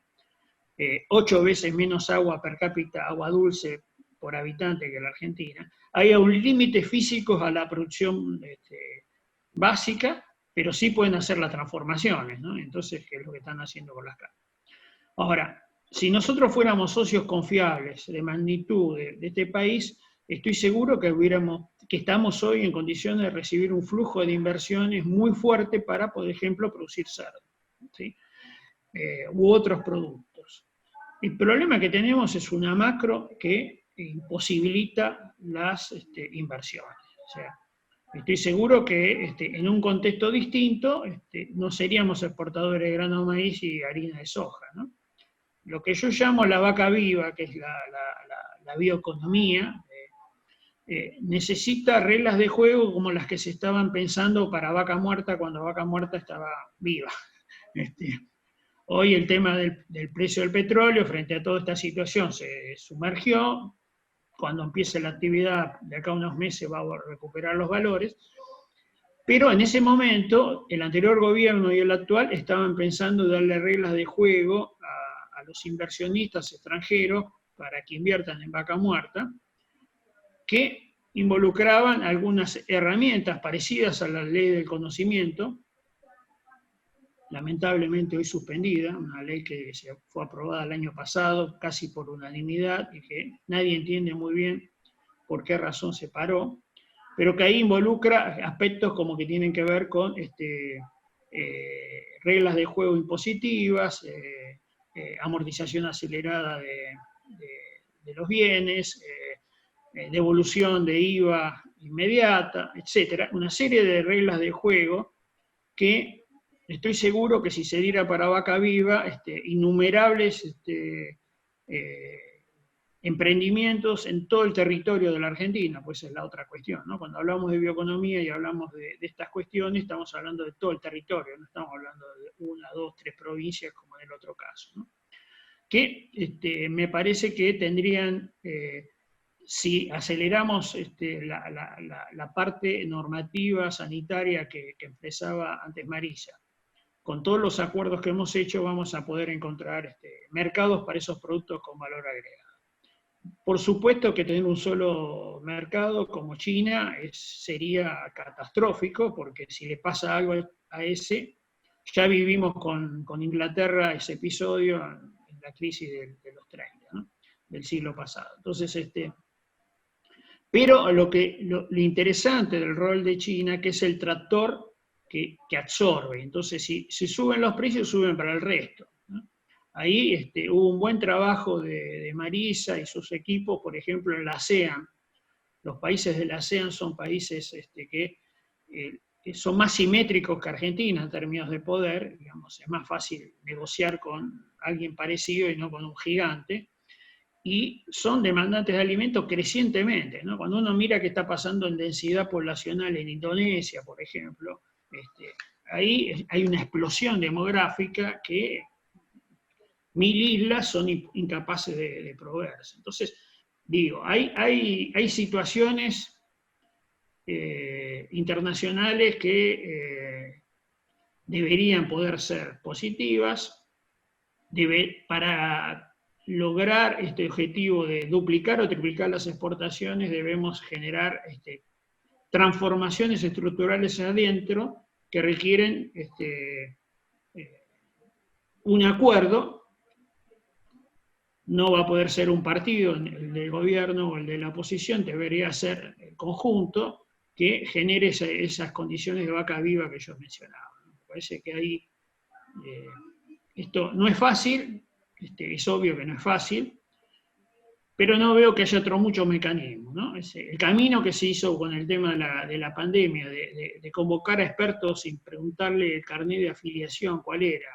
8 veces menos agua per cápita, agua dulce por habitante que la Argentina. Hay un límite físicos a la producción básica, pero sí pueden hacer las transformaciones, ¿no? Entonces, ¿qué es lo que están haciendo con las carnes? Ahora, si nosotros fuéramos socios confiables de magnitud de este país, estoy seguro que estamos hoy en condiciones de recibir un flujo de inversiones muy fuerte para, por ejemplo, producir cerdo, ¿sí? U otros productos. El problema que tenemos es una macro que imposibilita las inversiones. O sea, estoy seguro que en un contexto distinto no seríamos exportadores de grano de maíz y harina de soja, ¿no? Lo que yo llamo la vaca viva, que es la bioeconomía, necesita reglas de juego como las que se estaban pensando para Vaca Muerta cuando Vaca Muerta estaba viva. Hoy el tema del precio del petróleo frente a toda esta situación se sumergió. Cuando empiece la actividad de acá a unos meses va a recuperar los valores. Pero en ese momento, el anterior gobierno y el actual estaban pensando darle reglas de juego a a los inversionistas extranjeros para que inviertan en vaca muerta, que involucraban algunas herramientas parecidas a la ley del conocimiento, lamentablemente hoy suspendida, una ley que fue aprobada el año pasado casi por unanimidad y que nadie entiende muy bien por qué razón se paró, pero que ahí involucra aspectos como que tienen que ver con reglas de juego impositivas, amortización acelerada de los bienes, devolución de IVA inmediata, etcétera, una serie de reglas de juego que estoy seguro que si se diera para vaca viva, innumerables emprendimientos en todo el territorio de la Argentina, pues es la otra cuestión, ¿no? Cuando hablamos de bioeconomía y hablamos de estas cuestiones, estamos hablando de todo el territorio, no estamos hablando de 1, 2, 3 provincias como en el otro caso, ¿no? Que me parece que tendrían, si aceleramos la parte normativa, sanitaria que expresaba antes Marisa, con todos los acuerdos que hemos hecho vamos a poder encontrar mercados para esos productos con valor agregado. Por supuesto que tener un solo mercado como China sería catastrófico, porque si le pasa algo a ese, ya vivimos con Inglaterra ese episodio en la crisis de los 30, ¿no? Del siglo pasado. Entonces, pero lo interesante del rol de China, que es el tractor que absorbe. Entonces, si suben los precios, suben para el resto, ¿no? Ahí hubo un buen trabajo de Marisa y sus equipos, por ejemplo, en la ASEAN. Los países de la ASEAN son países que son más simétricos que Argentina en términos de poder, digamos, es más fácil negociar con alguien parecido y no con un gigante, y son demandantes de alimentos crecientemente, ¿no? Cuando uno mira qué está pasando en densidad poblacional en Indonesia, por ejemplo, ahí hay una explosión demográfica que 1000 islas son incapaces de proveerse. Entonces, digo, hay situaciones internacionales que deberían poder ser positivas para lograr este objetivo de duplicar o triplicar las exportaciones. Debemos generar transformaciones estructurales adentro que requieren un acuerdo. No va a poder ser un partido, el del gobierno o el de la oposición, debería ser el conjunto que genere esas condiciones de vaca viva que yo mencionaba. Me parece que ahí esto no es fácil, es obvio que no es fácil, pero no veo que haya otro mucho mecanismo, ¿no? El camino que se hizo con el tema de la pandemia, de convocar a expertos sin preguntarle el carnet de afiliación cuál era,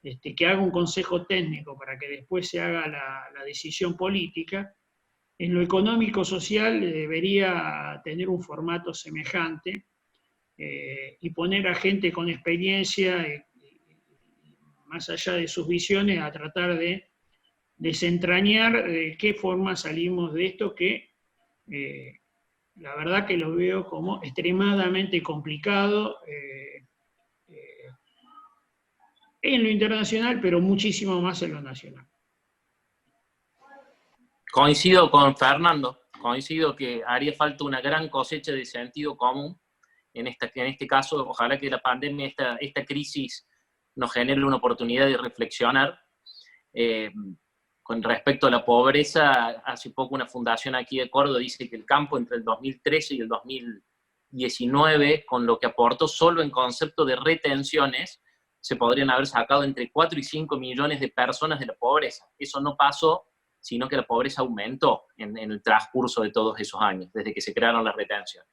que haga un consejo técnico para que después se haga la decisión política, en lo económico-social debería tener un formato semejante y poner a gente con experiencia, más allá de sus visiones, a tratar de desentrañar de qué forma salimos de esto, que la verdad que lo veo como extremadamente complicado, en lo internacional, pero muchísimo más en lo nacional. Coincido con Fernando, coincido que haría falta una gran cosecha de sentido común en este caso. Ojalá que la pandemia, esta crisis, nos genere una oportunidad de reflexionar. Con respecto a la pobreza, hace poco una fundación aquí de Córdoba dice que el campo entre el 2013 y el 2019, con lo que aportó solo en concepto de retenciones, se podrían haber sacado entre 4 y 5 millones de personas de la pobreza. Eso no pasó, sino que la pobreza aumentó en el transcurso de todos esos años, desde que se crearon las retenciones.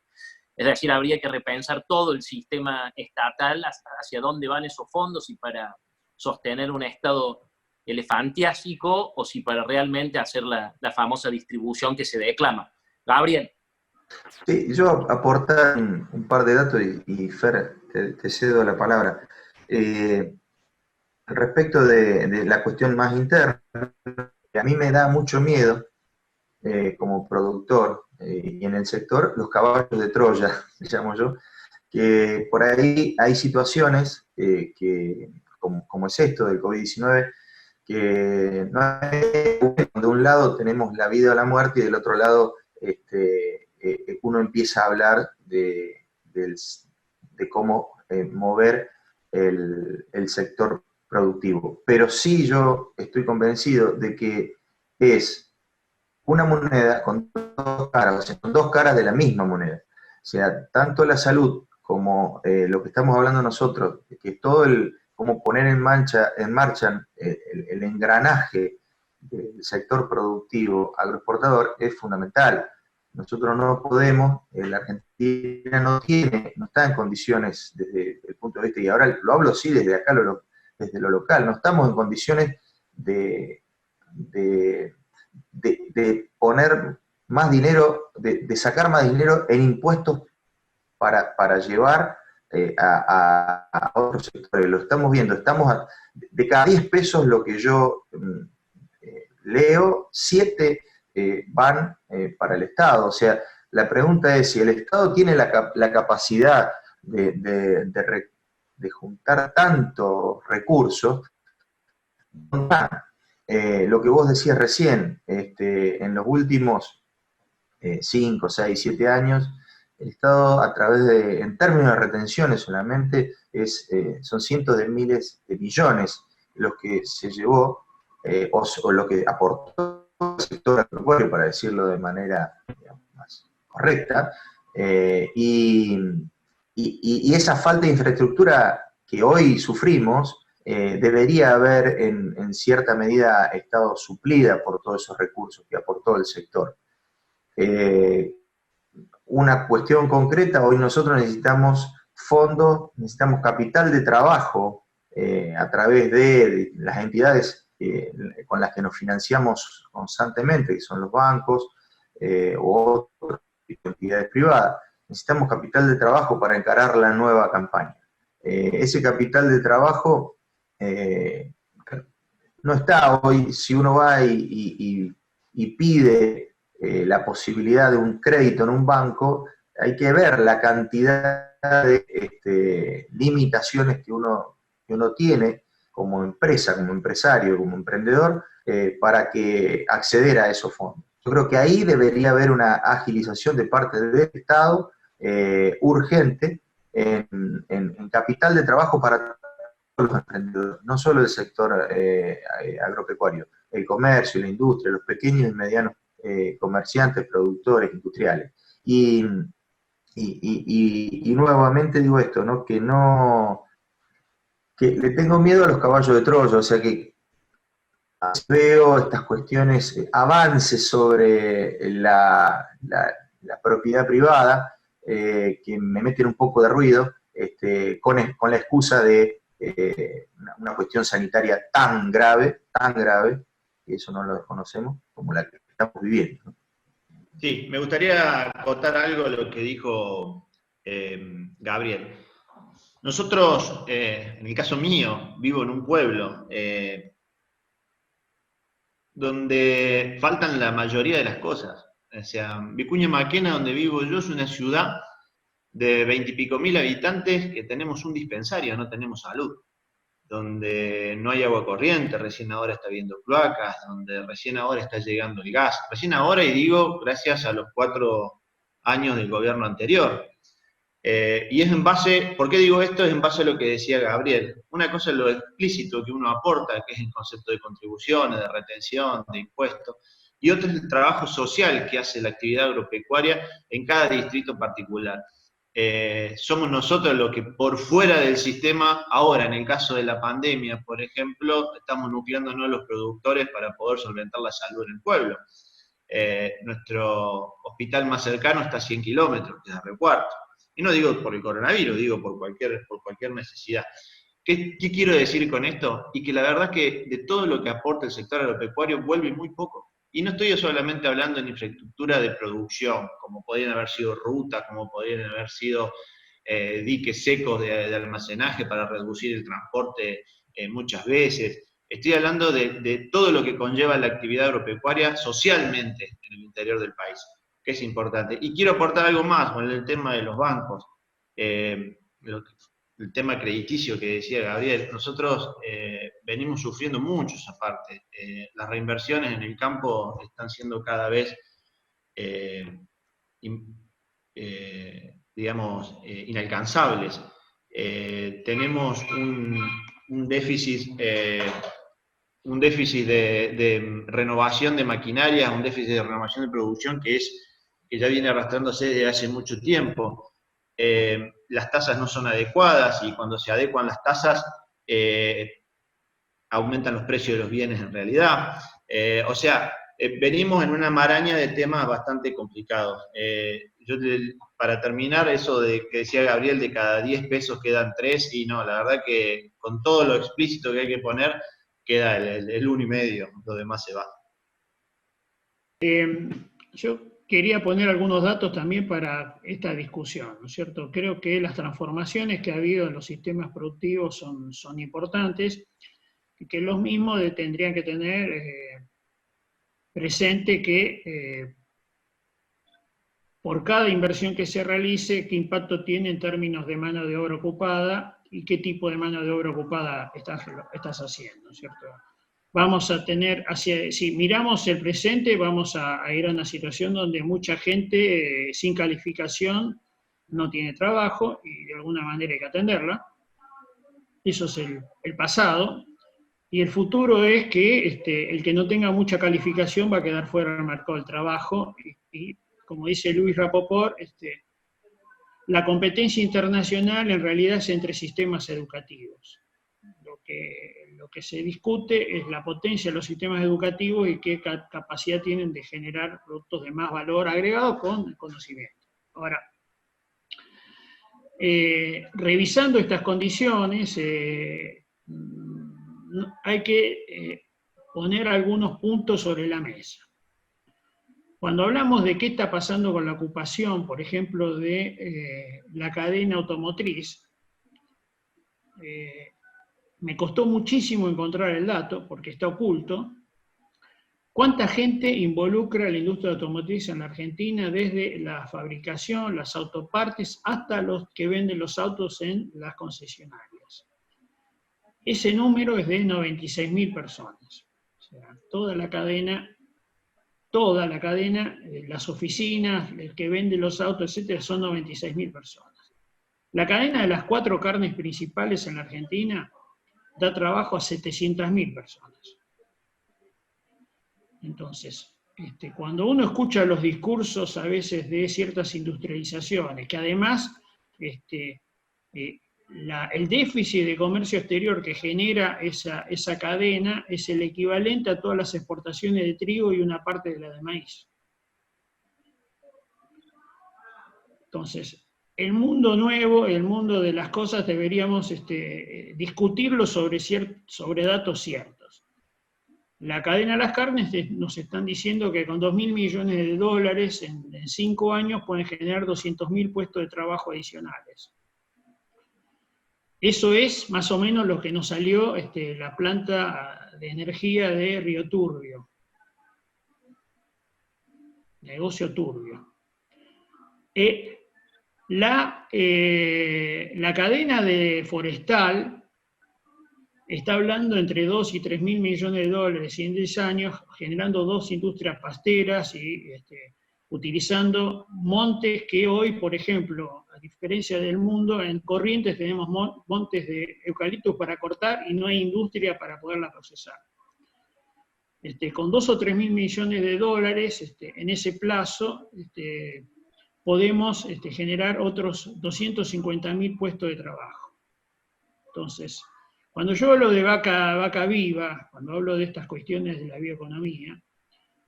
Es decir, habría que repensar todo el sistema estatal hacia dónde van esos fondos, si para sostener un Estado elefantiásico o si para realmente hacer la famosa distribución que se declama. Gabriel. Sí, yo aportar un par de datos y Fer, te cedo la palabra. Respecto de la cuestión más interna, que a mí me da mucho miedo como productor y en el sector, los caballos de Troya, llamo yo, que por ahí hay situaciones como es esto del COVID-19, que no es, de un lado tenemos la vida o la muerte y del otro lado uno empieza a hablar de cómo mover el sector productivo. Pero sí yo estoy convencido de que es una moneda con dos caras, o sea, con dos caras de la misma moneda. O sea, tanto la salud como lo que estamos hablando nosotros, que todo cómo poner en marcha el engranaje del sector productivo agroexportador es fundamental. Nosotros no podemos, la Argentina no está en condiciones desde el punto de vista, y ahora lo hablo sí desde acá, desde lo local, no estamos en condiciones de poner más dinero, de sacar más dinero en impuestos para llevar a otros sectores. Lo estamos viendo, de cada 10 pesos lo que yo leo, 7 van para el Estado. O sea, la pregunta es si el Estado tiene la capacidad de juntar tantos recursos. Lo que vos decías recién, en los últimos 5, 6, 7 años, el Estado a través en términos de retenciones solamente, son cientos de miles de millones los que se llevó, o lo que aportó el sector agropecuario, para decirlo de manera, digamos, más correcta, y esa falta de infraestructura que hoy sufrimos, debería haber en cierta medida estado suplida por todos esos recursos que aportó el sector. Una cuestión concreta, hoy nosotros necesitamos fondos, necesitamos capital de trabajo a través de las entidades con las que nos financiamos constantemente, que son los bancos o otras entidades privadas. Necesitamos capital de trabajo para encarar la nueva campaña. Ese capital de trabajo no está hoy. Si uno va y pide la posibilidad de un crédito en un banco, hay que ver la cantidad de limitaciones que uno tiene como empresa, como empresario, como emprendedor, para acceder a esos fondos. Yo creo que ahí debería haber una agilización de parte del Estado urgente en capital de trabajo para todos los emprendedores, no solo el sector agropecuario, el comercio, la industria, los pequeños y medianos comerciantes, productores, industriales. Y nuevamente digo esto, ¿no? Que le tengo miedo a los caballos de Troya, o sea que veo estas cuestiones, avances sobre la propiedad privada, que me meten un poco de ruido, con la excusa de una cuestión sanitaria tan grave, que eso no lo desconocemos, como la que estamos viviendo, ¿no? Sí, me gustaría acotar algo a lo que dijo Gabriel. Nosotros, en el caso mío, vivo en un pueblo donde faltan la mayoría de las cosas. O sea, Vicuña Maquena, donde vivo yo, es una ciudad de 20 y pico mil habitantes que tenemos un dispensario, no tenemos salud. Donde no hay agua corriente, recién ahora está habiendo cloacas, donde recién ahora está llegando el gas. Recién ahora, y digo, gracias a los 4 años del gobierno anterior. Y es en base, ¿por qué digo esto? Es en base a lo que decía Gabriel. Una cosa es lo explícito que uno aporta, que es el concepto de contribuciones, de retención, de impuestos, y otro es el trabajo social que hace la actividad agropecuaria en cada distrito particular. Somos nosotros los que por fuera del sistema, ahora en el caso de la pandemia, por ejemplo, estamos nucleándonos los productores para poder solventar la salud en el pueblo. Nuestro hospital más cercano está a 100 kilómetros, que es Río Cuarto. Y no digo por el coronavirus, digo por cualquier necesidad. ¿Qué quiero decir con esto? Y que la verdad es que de todo lo que aporta el sector agropecuario vuelve muy poco. Y no estoy solamente hablando en infraestructura de producción, como podrían haber sido rutas, como podrían haber sido diques secos de almacenaje para reducir el transporte muchas veces. Estoy hablando de todo lo que conlleva la actividad agropecuaria socialmente en el interior del país, que es importante. Y quiero aportar algo más con el tema de los bancos. el tema crediticio que decía Gabriel, nosotros venimos sufriendo mucho esa parte. Las reinversiones en el campo están siendo cada vez, digamos, inalcanzables. Tenemos un déficit de renovación de maquinaria, un déficit de renovación de producción que ya viene arrastrándose desde hace mucho tiempo. Las tasas no son adecuadas y cuando se adecuan las tasas aumentan los precios de los bienes en realidad. O sea, venimos en una maraña de temas bastante complicados. Para terminar, eso de que decía Gabriel, de cada 10 pesos quedan 3, y no, la verdad que con todo lo explícito que hay que poner, queda el 1,5, lo demás se va. Yo quería poner algunos datos también para esta discusión, ¿no es cierto? Creo que las transformaciones que ha habido en los sistemas productivos son importantes, y que los mismos tendrían que tener presente que por cada inversión que se realice, qué impacto tiene en términos de mano de obra ocupada y qué tipo de mano de obra ocupada estás haciendo, ¿cierto? Vamos a tener, si miramos el presente, vamos a ir a una situación donde mucha gente sin calificación no tiene trabajo y de alguna manera hay que atenderla. Eso es el pasado. Y el futuro es que el que no tenga mucha calificación va a quedar fuera del mercado del trabajo y como dice Luis Rapoport, la competencia internacional en realidad es entre sistemas educativos. Lo que se discute es la potencia de los sistemas educativos y qué capacidad tienen de generar productos de más valor agregado con conocimiento. Ahora, revisando estas condiciones, hay que poner algunos puntos sobre la mesa. Cuando hablamos de qué está pasando con la ocupación, por ejemplo, de la cadena automotriz, me costó muchísimo encontrar el dato, porque está oculto. ¿Cuánta gente involucra la industria automotriz en la Argentina, desde la fabricación, las autopartes, hasta los que venden los autos en las concesionarias? Ese número es de 96.000 personas. O sea, toda la cadena, las oficinas, el que vende los autos, etcétera, son 96.000 personas. La cadena de las 4 carnes principales en la Argentina da trabajo a 700.000 personas. Entonces, cuando uno escucha los discursos a veces de ciertas industrializaciones, que además el déficit de comercio exterior que genera esa cadena es el equivalente a todas las exportaciones de trigo y una parte de la de maíz. Entonces, el mundo nuevo, el mundo de las cosas, deberíamos discutirlo sobre datos ciertos. La cadena de las carnes nos están diciendo que con $2.000 millones en 5 años pueden generar 200.000 puestos de trabajo adicionales. Eso es más o menos lo que nos salió la planta de energía de Río Turbio. Negocio turbio. La cadena de forestal está hablando entre 2 y 3.000 millones de dólares en 10 años, generando 2 industrias pasteras y utilizando montes que hoy, por ejemplo, a diferencia del mundo, en Corrientes tenemos montes de eucaliptos para cortar y no hay industria para poderla procesar. Con 2 o 3.000 millones de dólares en ese plazo, podemos generar otros 250.000 puestos de trabajo. Entonces, cuando yo hablo de vaca viva, cuando hablo de estas cuestiones de la bioeconomía,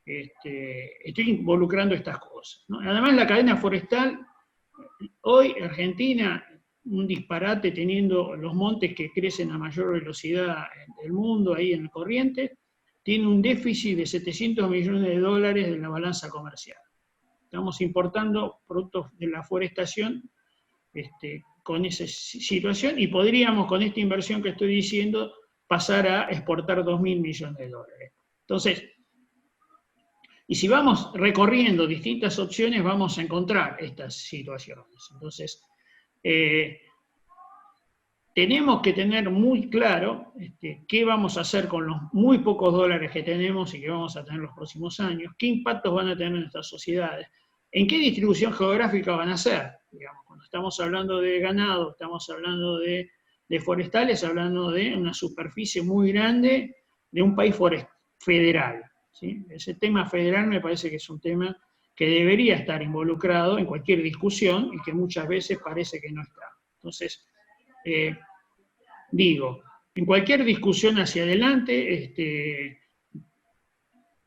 estoy involucrando estas cosas, ¿no? Además, la cadena forestal, hoy Argentina, un disparate teniendo los montes que crecen a mayor velocidad del mundo, ahí en el Corrientes, tiene un déficit de 700 millones de dólares en la balanza comercial. Estamos importando productos de la forestación con esa situación y podríamos, con esta inversión que estoy diciendo, pasar a exportar 2.000 millones de dólares. Entonces, y si vamos recorriendo distintas opciones, vamos a encontrar estas situaciones. Entonces, tenemos que tener muy claro qué vamos a hacer con los muy pocos dólares que tenemos y que vamos a tener los próximos años, qué impactos van a tener en nuestras sociedades, en qué distribución geográfica van a ser. Digamos, cuando estamos hablando de ganado, estamos hablando de forestales, hablando de una superficie muy grande de un país federal. ¿Sí? Ese tema federal me parece que es un tema que debería estar involucrado en cualquier discusión y que muchas veces parece que no está. Entonces, digo, en cualquier discusión hacia adelante,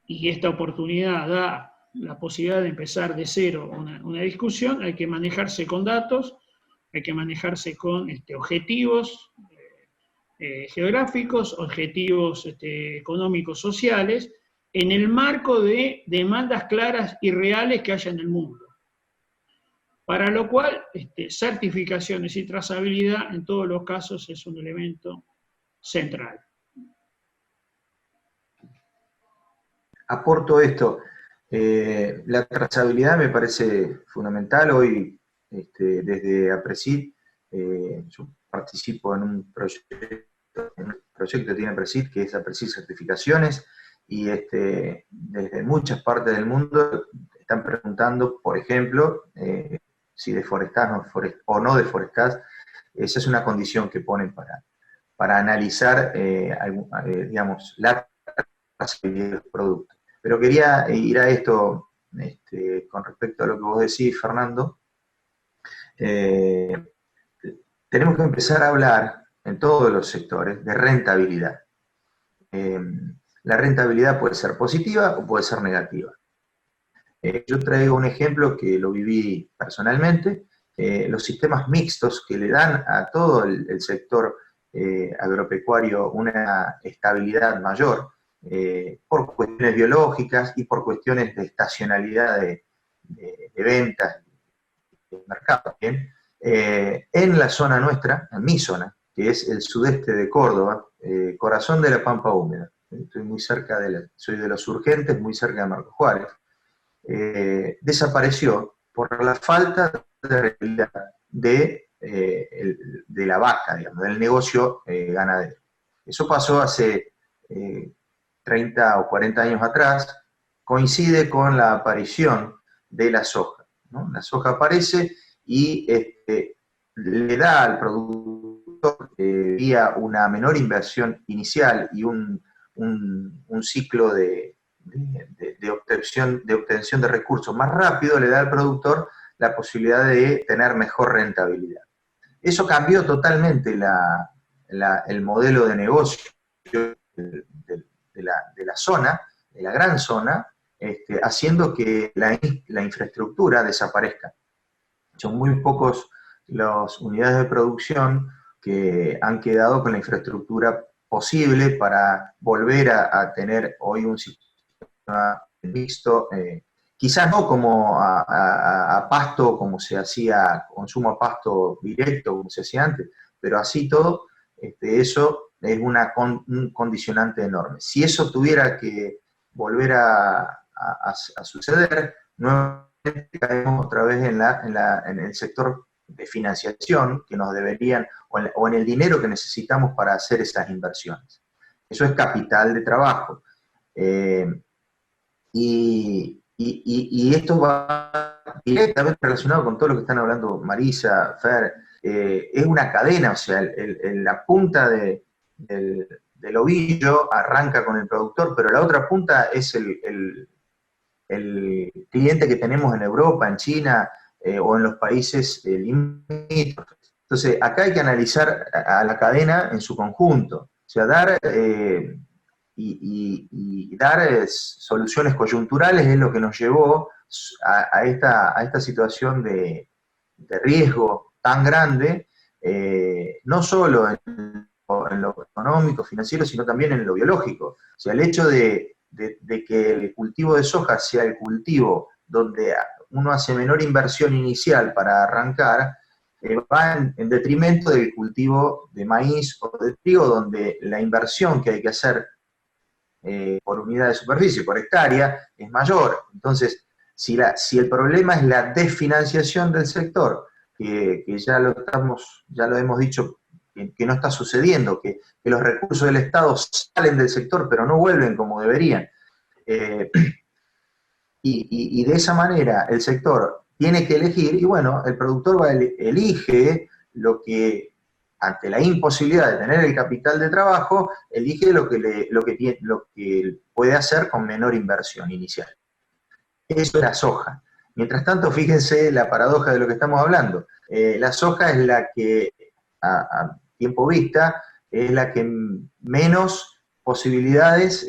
y esta oportunidad da la posibilidad de empezar de cero una discusión, hay que manejarse con datos, hay que manejarse con objetivos geográficos, objetivos económicos, sociales, en el marco de demandas claras y reales que haya en el mundo. Para lo cual, certificaciones y trazabilidad en todos los casos es un elemento central. Aporto esto. La trazabilidad me parece fundamental. Hoy, desde APRESID, yo participo en un proyecto que tiene APRESID, que es APRESID Certificaciones, y desde muchas partes del mundo están preguntando, por ejemplo, si deforestás o no deforestás. Esa es una condición que ponen para analizar, digamos, la trazabilidad de los productos. Pero quería ir a esto con respecto a lo que vos decís, Fernando. Tenemos que empezar a hablar en todos los sectores de rentabilidad. La rentabilidad puede ser positiva o puede ser negativa. Yo traigo un ejemplo que lo viví personalmente, los sistemas mixtos que le dan a todo el sector agropecuario una estabilidad mayor, por cuestiones biológicas y por cuestiones de estacionalidad de ventas del mercado. ¿Bien? En la zona nuestra, en mi zona, que es el sudeste de Córdoba, corazón de la Pampa Húmeda, estoy muy cerca soy de los Urgentes, muy cerca de Marcos Juárez, desapareció por la falta de rentabilidad de la vaca, digamos, del negocio ganadero. Eso pasó hace 30 o 40 años atrás, coincide con la aparición de la soja, ¿no? La soja aparece y le da al productor, vía una menor inversión inicial y un ciclo de obtención de recursos más rápido, le da al productor la posibilidad de tener mejor rentabilidad. Eso cambió totalmente el modelo de negocio de la zona, de la gran zona, haciendo que la infraestructura desaparezca. Son muy pocos las unidades de producción que han quedado con la infraestructura posible para volver a tener hoy un sistema mixto, quizás no como a pasto, como se hacía, consumo a pasto directo, como se hacía antes, pero así todo, eso es un condicionante enorme. Si eso tuviera que volver a suceder, nuevamente caemos otra vez en el sector de financiación que nos deberían, o en el dinero que necesitamos para hacer esas inversiones. Eso es capital de trabajo. Y esto va directamente relacionado con todo lo que están hablando Marisa, Fer. Es una cadena, o sea, la punta del ovillo arranca con el productor, pero la otra punta es el cliente que tenemos en Europa, en China, o en los países limítrofes. Entonces, acá hay que analizar a la cadena en su conjunto, o sea, dar soluciones coyunturales es lo que nos llevó a esta situación de riesgo tan grande, no solo en lo económico, financiero, sino también en lo biológico. O sea, el hecho de que el cultivo de soja sea el cultivo donde uno hace menor inversión inicial para arrancar, va en detrimento del cultivo de maíz o de trigo, donde la inversión que hay que hacer por unidad de superficie, por hectárea, es mayor. Entonces, si el problema es la desfinanciación del sector, que ya lo hemos dicho que no está sucediendo, que los recursos del Estado salen del sector pero no vuelven como deberían. Y de esa manera el sector tiene que elegir, y bueno, el productor elige lo que, ante la imposibilidad de tener el capital de trabajo, elige lo que puede hacer con menor inversión inicial. Eso es la soja. Mientras tanto, fíjense la paradoja de lo que estamos hablando. La soja es la que, a tiempo vista, es la que menos posibilidades,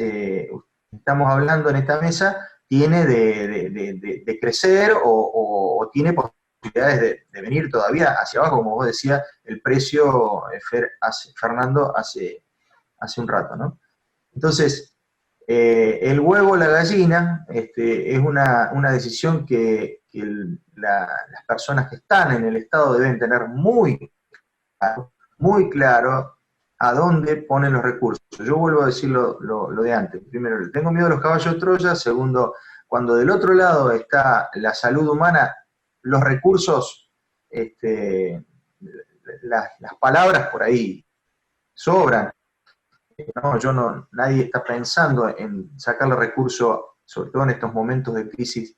estamos hablando en esta mesa, tiene de crecer o tiene posibilidades de venir todavía hacia abajo, como vos decías, el precio, Fernando, hace un rato, ¿no? Entonces, el huevo o la gallina es una decisión que las personas que están en el Estado deben tener muy claro a dónde ponen los recursos. Yo vuelvo a decir lo de antes. Primero, le tengo miedo a los caballos de Troya. Segundo, cuando del otro lado está la salud humana, los recursos, las palabras por ahí sobran. Nadie está pensando en sacarle recursos, sobre todo en estos momentos de crisis,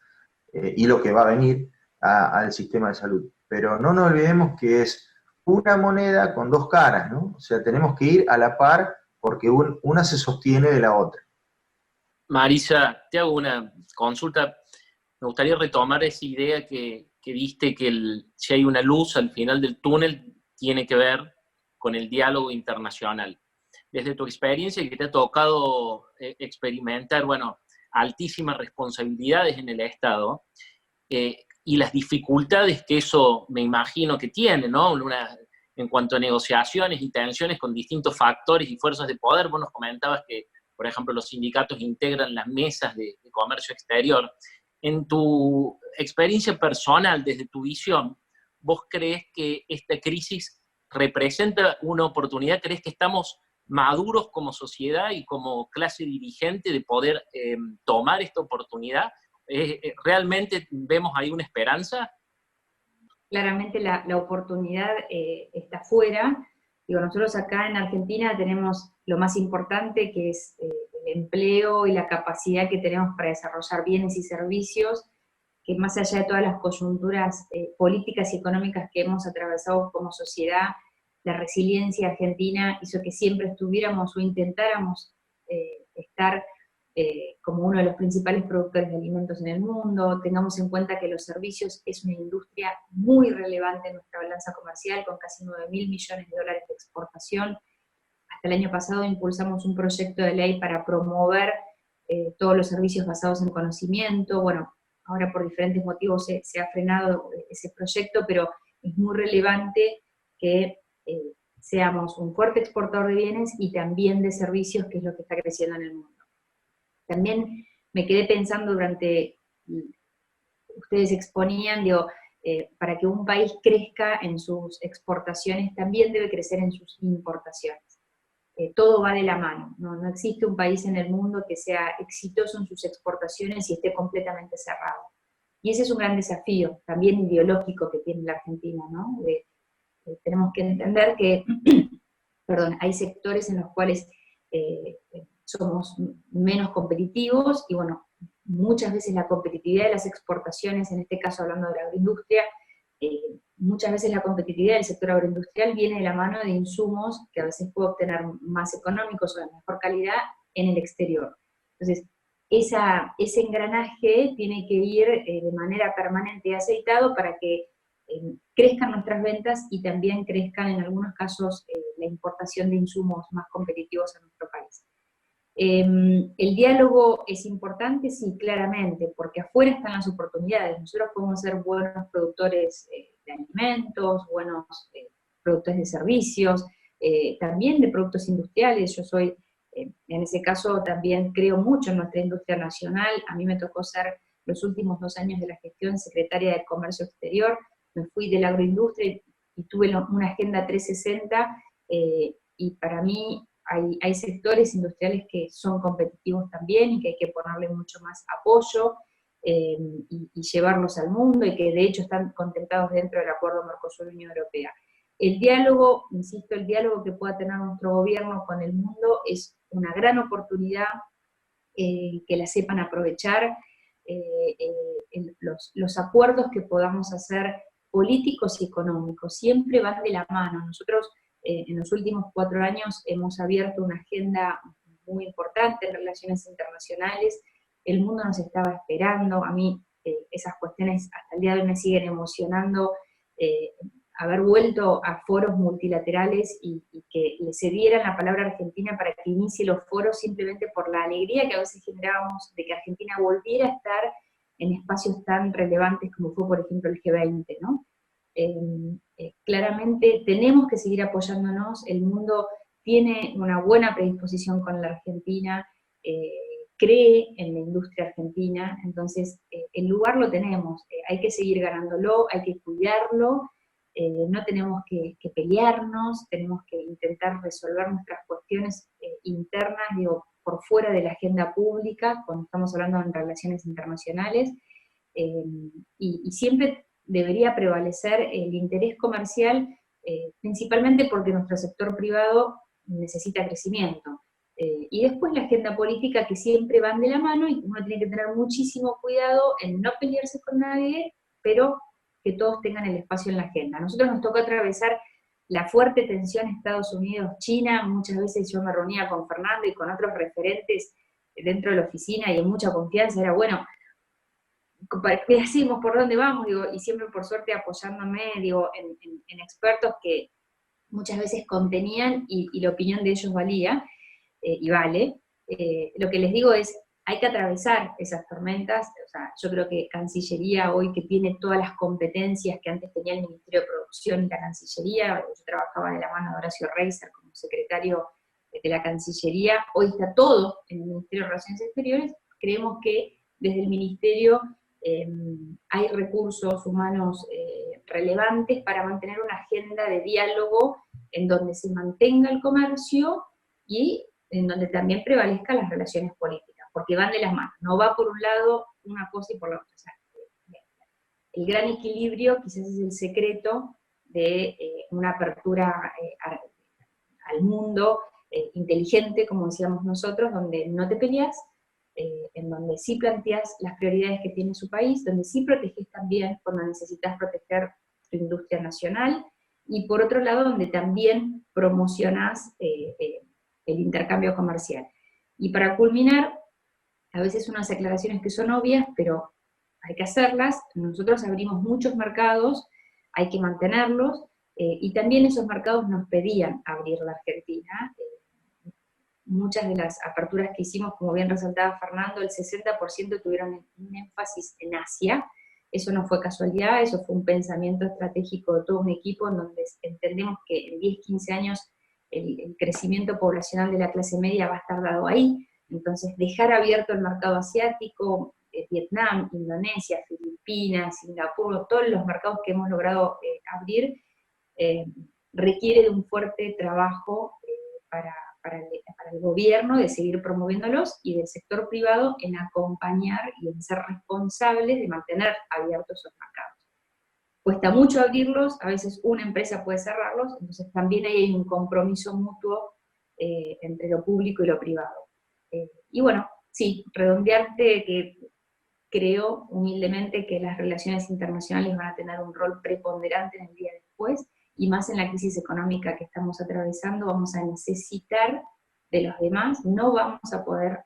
y lo que va a venir al sistema de salud. Pero no nos olvidemos que es una moneda con dos caras, ¿no? O sea, tenemos que ir a la par porque una se sostiene de la otra. Marisa, te hago una consulta. Me gustaría retomar esa idea que diste que si hay una luz al final del túnel, tiene que ver con el diálogo internacional. Desde tu experiencia y que te ha tocado experimentar, bueno, altísimas responsabilidades en el Estado, y las dificultades que eso me imagino que tiene, ¿no? En cuanto a negociaciones y tensiones con distintos factores y fuerzas de poder. Vos nos comentabas que, por ejemplo, los sindicatos integran las mesas de comercio exterior. En tu experiencia personal, desde tu visión, ¿vos crees que esta crisis representa una oportunidad? ¿Crees que estamos maduros como sociedad y como clase dirigente de poder tomar esta oportunidad? ¿Realmente vemos ahí una esperanza? Claramente la oportunidad está fuera. Digo, nosotros acá en Argentina tenemos lo más importante, que es el empleo y la capacidad que tenemos para desarrollar bienes y servicios, que más allá de todas las coyunturas políticas y económicas que hemos atravesado como sociedad, la resiliencia argentina hizo que siempre estuviéramos o intentáramos estar como uno de los principales productores de alimentos en el mundo. Tengamos en cuenta que los servicios es una industria muy relevante en nuestra balanza comercial, con casi 9.000 millones de dólares de exportación. Hasta el año pasado impulsamos un proyecto de ley para promover todos los servicios basados en conocimiento. Bueno, ahora por diferentes motivos se ha frenado ese proyecto, pero es muy relevante que seamos un fuerte exportador de bienes y también de servicios, que es lo que está creciendo en el mundo. También me quedé pensando ustedes exponían, digo, para que un país crezca en sus exportaciones, también debe crecer en sus importaciones. Todo va de la mano, no existe un país en el mundo que sea exitoso en sus exportaciones y esté completamente cerrado. Y ese es un gran desafío, también ideológico, que tiene la Argentina, ¿no? Tenemos que entender que, hay sectores en los cuales somos menos competitivos, y bueno, muchas veces la competitividad de las exportaciones, en este caso hablando de la agroindustria, muchas veces la competitividad del sector agroindustrial viene de la mano de insumos que a veces puede obtener más económicos o de mejor calidad en el exterior. Entonces, ese engranaje tiene que ir de manera permanente y aceitado para que crezcan nuestras ventas y también crezcan en algunos casos la importación de insumos más competitivos a nuestro país. El diálogo es importante, sí, claramente, porque afuera están las oportunidades. Nosotros podemos ser buenos productores de alimentos, buenos productores de servicios, también de productos industriales. Yo soy, en ese caso, también creo mucho en nuestra industria nacional. A mí me tocó ser los últimos 2 años de la gestión secretaria de Comercio Exterior. Me fui de la agroindustria y tuve una agenda 360, y para mí hay sectores industriales que son competitivos también y que hay que ponerle mucho más apoyo y llevarlos al mundo, y que de hecho están contemplados dentro del acuerdo Mercosur-Unión Europea. el diálogo, insisto, el diálogo que pueda tener nuestro gobierno con el mundo es una gran oportunidad, que la sepan aprovechar, los acuerdos que podamos hacer políticos y económicos siempre van de la mano. Nosotros en los últimos 4 años hemos abierto una agenda muy importante en relaciones internacionales, el mundo nos estaba esperando, a mí esas cuestiones hasta el día de hoy me siguen emocionando, haber vuelto a foros multilaterales y que le cedieran la palabra a Argentina para que inicie los foros simplemente por la alegría que a veces generábamos de que Argentina volviera a estar en espacios tan relevantes como fue, por ejemplo, el G20, ¿no? Claramente tenemos que seguir apoyándonos, el mundo tiene una buena predisposición con la Argentina, cree en la industria argentina, entonces el lugar lo tenemos, hay que seguir ganándolo, hay que cuidarlo, no tenemos que pelearnos, tenemos que intentar resolver nuestras cuestiones internas, digo, por fuera de la agenda pública, cuando estamos hablando en relaciones internacionales, y siempre debería prevalecer el interés comercial, principalmente porque nuestro sector privado necesita crecimiento. Y después la agenda política, que siempre van de la mano, y uno tiene que tener muchísimo cuidado en no pelearse con nadie, pero que todos tengan el espacio en la agenda. A nosotros nos tocó atravesar la fuerte tensión Estados Unidos-China, muchas veces yo me reunía con Fernando y con otros referentes dentro de la oficina y en mucha confianza, era bueno, ¿qué hacemos? ¿Por dónde vamos? Digo, y siempre por suerte apoyándome, digo, en expertos que muchas veces contenían y la opinión de ellos valía, y vale. Lo que les digo es, hay que atravesar esas tormentas, o sea, yo creo que Cancillería hoy que tiene todas las competencias que antes tenía el Ministerio de Producción y la Cancillería, yo trabajaba de la mano de Horacio Reiser como secretario de la Cancillería, hoy está todo en el Ministerio de Relaciones Exteriores, creemos que desde el Ministerio hay recursos humanos relevantes para mantener una agenda de diálogo en donde se mantenga el comercio y en donde también prevalezcan las relaciones políticas, porque van de las manos, no va por un lado una cosa y por la otra. O sea, el gran equilibrio quizás es el secreto de una apertura al mundo inteligente, como decíamos nosotros, donde no te peleas, en donde sí planteas las prioridades que tiene su país, donde sí proteges también cuando necesitas proteger tu industria nacional, y por otro lado donde también promocionas el intercambio comercial. Y para culminar, a veces unas aclaraciones que son obvias, pero hay que hacerlas. Nosotros abrimos muchos mercados, hay que mantenerlos, y también esos mercados nos pedían abrir la Argentina. Muchas de las aperturas que hicimos, como bien resaltaba Fernando, el 60% tuvieron un énfasis en Asia. Eso no fue casualidad, eso fue un pensamiento estratégico de todo un equipo en donde entendemos que en 10, 15 años el crecimiento poblacional de la clase media va a estar dado ahí. Entonces, dejar abierto el mercado asiático, Vietnam, Indonesia, Filipinas, Singapur, todos los mercados que hemos logrado abrir, requiere de un fuerte trabajo para el gobierno de seguir promoviéndolos y del sector privado en acompañar y en ser responsables de mantener abiertos esos mercados. Cuesta mucho abrirlos, a veces una empresa puede cerrarlos, entonces también ahí hay un compromiso mutuo entre lo público y lo privado. Y bueno, sí, redondearte que creo humildemente que las relaciones internacionales van a tener un rol preponderante en el día después, y más en la crisis económica que estamos atravesando, vamos a necesitar de los demás, no vamos a poder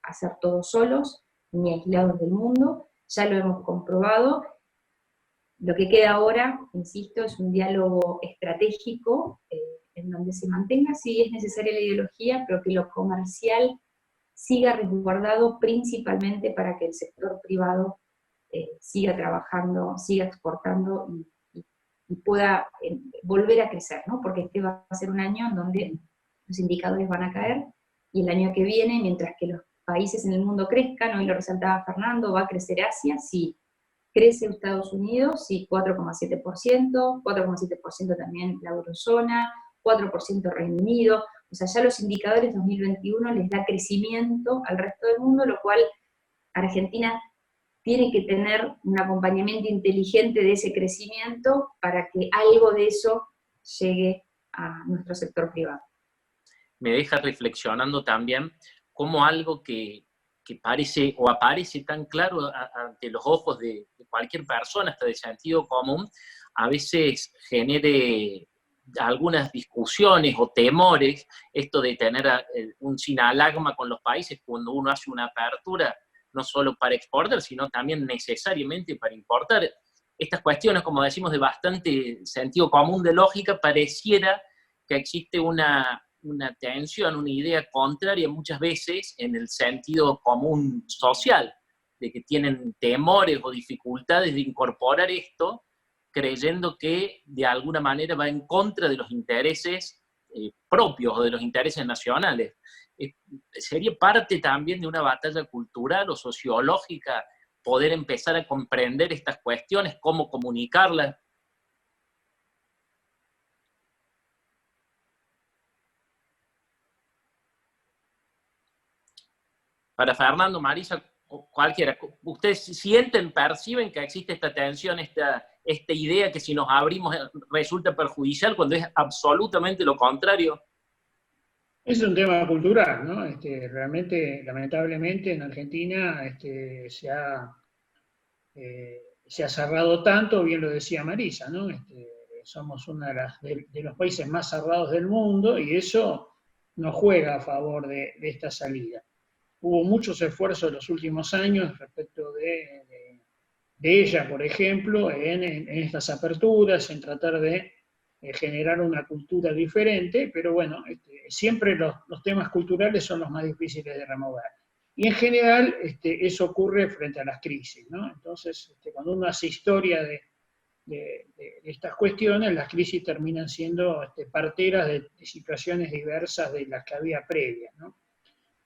hacer todo solos, ni aislados del mundo, ya lo hemos comprobado. Lo que queda ahora, insisto, es un diálogo estratégico, en donde se mantenga, sí es necesaria la ideología, pero que lo comercial siga resguardado principalmente para que el sector privado siga trabajando, siga exportando y pueda volver a crecer, ¿no? Porque este va a ser un año en donde los indicadores van a caer, y el año que viene, mientras que los países en el mundo crezcan, hoy lo resaltaba Fernando, va a crecer Asia, sí. Crece Estados Unidos, sí, 4,7%, 4,7% también la eurozona, 4% Reino Unido, o sea, ya los indicadores 2021 les da crecimiento al resto del mundo, lo cual Argentina tiene que tener un acompañamiento inteligente de ese crecimiento para que algo de eso llegue a nuestro sector privado. Me deja reflexionando también cómo algo que parece o aparece tan claro ante los ojos de cualquier persona, hasta de sentido común, a veces genere algunas discusiones o temores, esto de tener un sinalagma con los países cuando uno hace una apertura, no solo para exportar, sino también necesariamente para importar. Estas cuestiones, como decimos, de bastante sentido común, de lógica, pareciera que existe una tensión, una idea contraria muchas veces en el sentido común social, de que tienen temores o dificultades de incorporar esto, creyendo que de alguna manera va en contra de los intereses propios o de los intereses nacionales. ¿Sería parte también de una batalla cultural o sociológica poder empezar a comprender estas cuestiones, cómo comunicarlas? Para Fernando, Marisa, cualquiera, ¿ustedes sienten, perciben que existe esta tensión, esta idea que si nos abrimos resulta perjudicial cuando es absolutamente lo contrario? Es un tema cultural, ¿no? Realmente, lamentablemente, en Argentina se ha cerrado tanto, bien lo decía Marisa, ¿no? Somos uno de los países más cerrados del mundo y eso no juega a favor de esta salida. Hubo muchos esfuerzos en los últimos años respecto de ella, por ejemplo, en estas aperturas, en tratar de generar una cultura diferente, pero bueno, siempre los temas culturales son los más difíciles de remover. Y en general eso ocurre frente a las crisis, ¿no? Entonces, cuando uno hace historia de estas cuestiones, las crisis terminan siendo parteras de situaciones diversas de las que había previas, ¿no?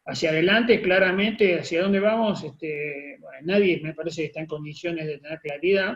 Hacia adelante, claramente, hacia dónde vamos, bueno, nadie me parece que está en condiciones de tener claridad.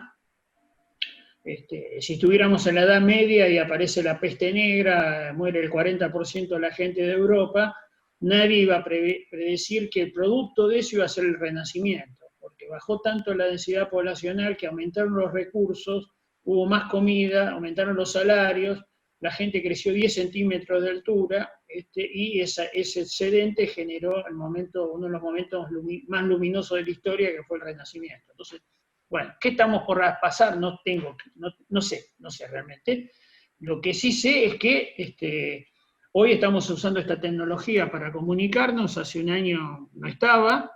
Si estuviéramos en la Edad Media y aparece la peste negra, muere el 40% de la gente de Europa, nadie iba a predecir que el producto de eso iba a ser el Renacimiento, porque bajó tanto la densidad poblacional que aumentaron los recursos, hubo más comida, aumentaron los salarios, la gente creció 10 centímetros de altura, y ese excedente generó uno de los momentos más luminosos de la historia, que fue el Renacimiento. Entonces, bueno, ¿qué estamos por pasar? No sé realmente. Lo que sí sé es que hoy estamos usando esta tecnología para comunicarnos, hace un año no estaba,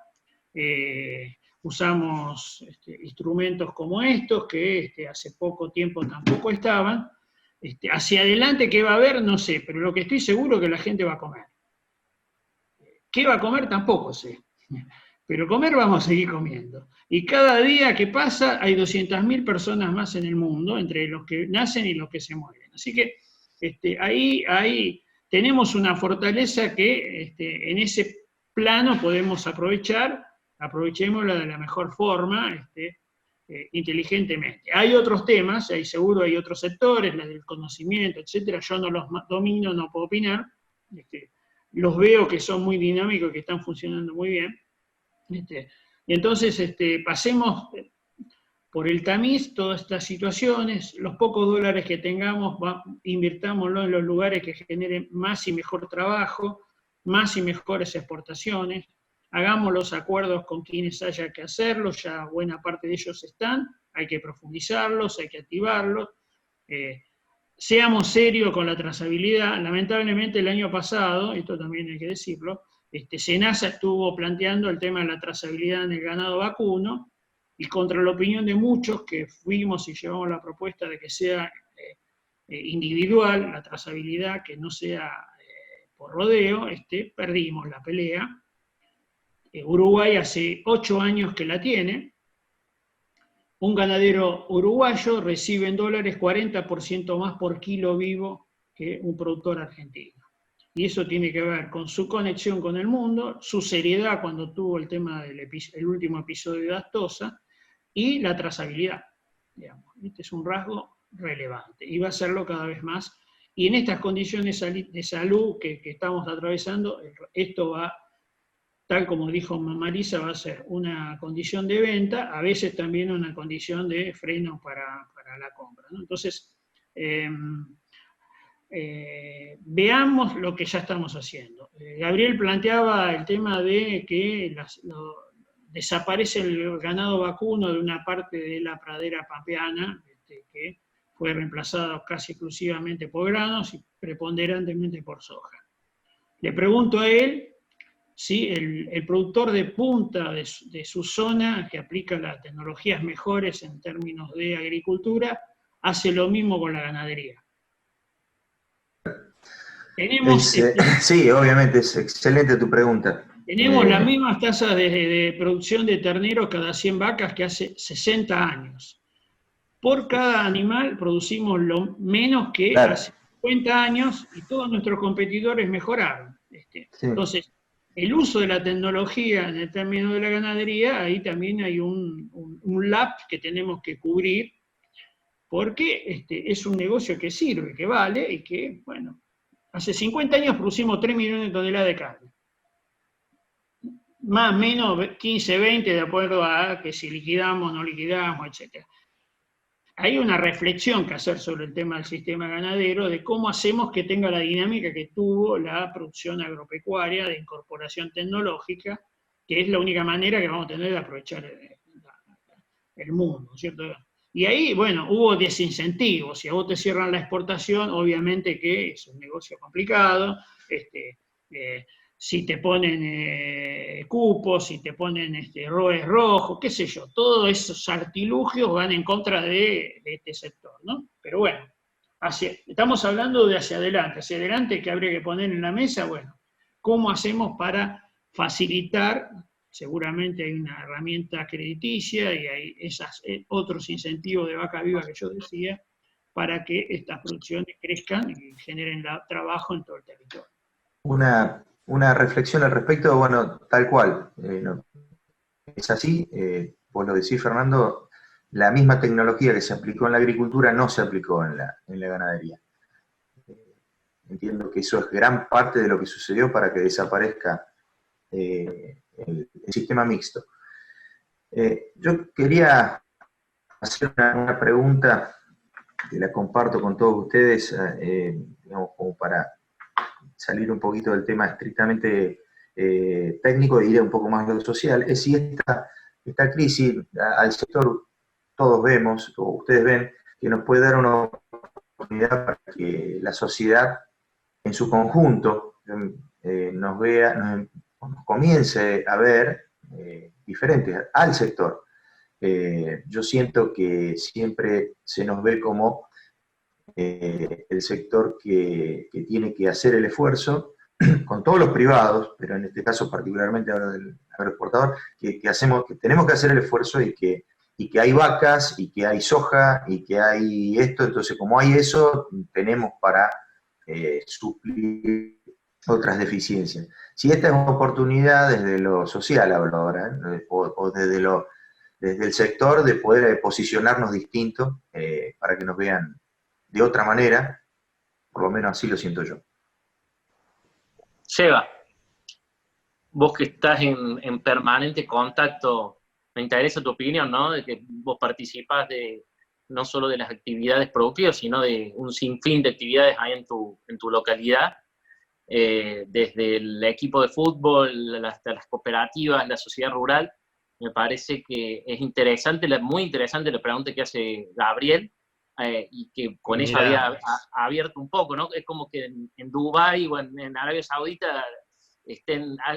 usamos instrumentos como estos, que hace poco tiempo tampoco estaban. Hacia adelante, ¿qué va a haber? No sé, pero lo que estoy seguro es que la gente va a comer. ¿Qué va a comer? Tampoco sé. Pero comer vamos a seguir comiendo. Y cada día que pasa hay 200.000 personas más en el mundo, entre los que nacen y los que se mueren. Así que ahí tenemos una fortaleza que en ese plano podemos aprovechar, aprovechémosla de la mejor forma, inteligentemente. Hay otros temas, seguro hay otros sectores, la del conocimiento, etcétera, yo no los domino, no puedo opinar, los veo que son muy dinámicos y que están funcionando muy bien. Y entonces pasemos por el tamiz todas estas situaciones, los pocos dólares que tengamos, invirtámoslo en los lugares que generen más y mejor trabajo, más y mejores exportaciones, hagamos los acuerdos con quienes haya que hacerlos, ya buena parte de ellos están, hay que profundizarlos, hay que activarlos, seamos serios con la trazabilidad. Lamentablemente el año pasado, esto también hay que decirlo, SENASA estuvo planteando el tema de la trazabilidad en el ganado vacuno, y contra la opinión de muchos que fuimos y llevamos la propuesta de que sea individual la trazabilidad, que no sea por rodeo, perdimos la pelea. Uruguay hace 8 años que la tiene. Un ganadero uruguayo recibe en dólares 40% más por kilo vivo que un productor argentino. Y eso tiene que ver con su conexión con el mundo, su seriedad cuando tuvo el tema del último episodio de Astosa, y la trazabilidad. Digamos. Este es un rasgo relevante, y va a serlo cada vez más. Y en estas condiciones de salud que estamos atravesando, esto va, tal como dijo Marisa, va a ser una condición de venta, a veces también una condición de freno para la compra, ¿no? Entonces, veamos lo que ya estamos haciendo. Gabriel planteaba el tema de que desaparece el ganado vacuno de una parte de la pradera pampeana, que fue reemplazada casi exclusivamente por granos y preponderantemente por soja. Le pregunto a él si el productor de punta de su zona, que aplica las tecnologías mejores en términos de agricultura, hace lo mismo con la ganadería. Sí, obviamente, es excelente tu pregunta. Tenemos las mismas tasas de producción de terneros cada 100 vacas que hace 60 años. Por cada animal producimos lo menos que hace 50 años y todos nuestros competidores mejoraron. Sí. Entonces, el uso de la tecnología en el término de la ganadería, ahí también hay un gap que tenemos que cubrir, porque es un negocio que sirve, que vale, y que, bueno, hace 50 años producimos 3 millones de toneladas de carne. Más o menos 15, 20, de acuerdo a que si liquidamos, no liquidamos, etc. Hay una reflexión que hacer sobre el tema del sistema ganadero, de cómo hacemos que tenga la dinámica que tuvo la producción agropecuaria de incorporación tecnológica, que es la única manera que vamos a tener de aprovechar el mundo, ¿cierto? Y ahí, bueno, hubo desincentivos. Si a vos te cierran la exportación, obviamente que es un negocio complicado. Si te ponen cupos, si te ponen ROEs rojos, qué sé yo, todos esos artilugios van en contra de este sector, ¿no? Pero bueno, estamos hablando de hacia adelante que habría que poner en la mesa, bueno, ¿cómo hacemos para facilitar? Seguramente hay una herramienta crediticia y hay otros incentivos de vaca viva que yo decía, para que estas producciones crezcan y generen trabajo en todo el territorio. Una reflexión al respecto, bueno, tal cual. No, es así, vos lo decís, Fernando, la misma tecnología que se aplicó en la agricultura no se aplicó en la ganadería. Entiendo que eso es gran parte de lo que sucedió para que desaparezca el sistema mixto. Yo quería hacer una pregunta que la comparto con todos ustedes, digamos, como para salir un poquito del tema estrictamente técnico e ir un poco más a lo social, es si esta crisis al sector, todos vemos, o ustedes ven, que nos puede dar una oportunidad para que la sociedad en su conjunto nos comience a ver diferentes al sector. Yo siento que siempre se nos ve como el sector que tiene que hacer el esfuerzo, con todos los privados, pero en este caso particularmente ahora del agroexportador, que tenemos que hacer el esfuerzo y que hay vacas, y que hay soja, y que hay esto, entonces como hay eso, tenemos para suplir otras deficiencias. Si esta es una oportunidad desde lo social, hablo ahora, o desde el sector, de poder posicionarnos distinto para que nos vean de otra manera, por lo menos así lo siento yo. Seba, vos que estás en permanente contacto, me interesa tu opinión, ¿no? De que vos participás no solo de las actividades productivas, sino de un sinfín de actividades ahí en tu localidad, desde el equipo de fútbol hasta las cooperativas, la sociedad rural. Me parece que es interesante, muy interesante la pregunta que hace Gabriel, y que con eso había abierto un poco, ¿no? Es como que en Dubái o en Arabia Saudita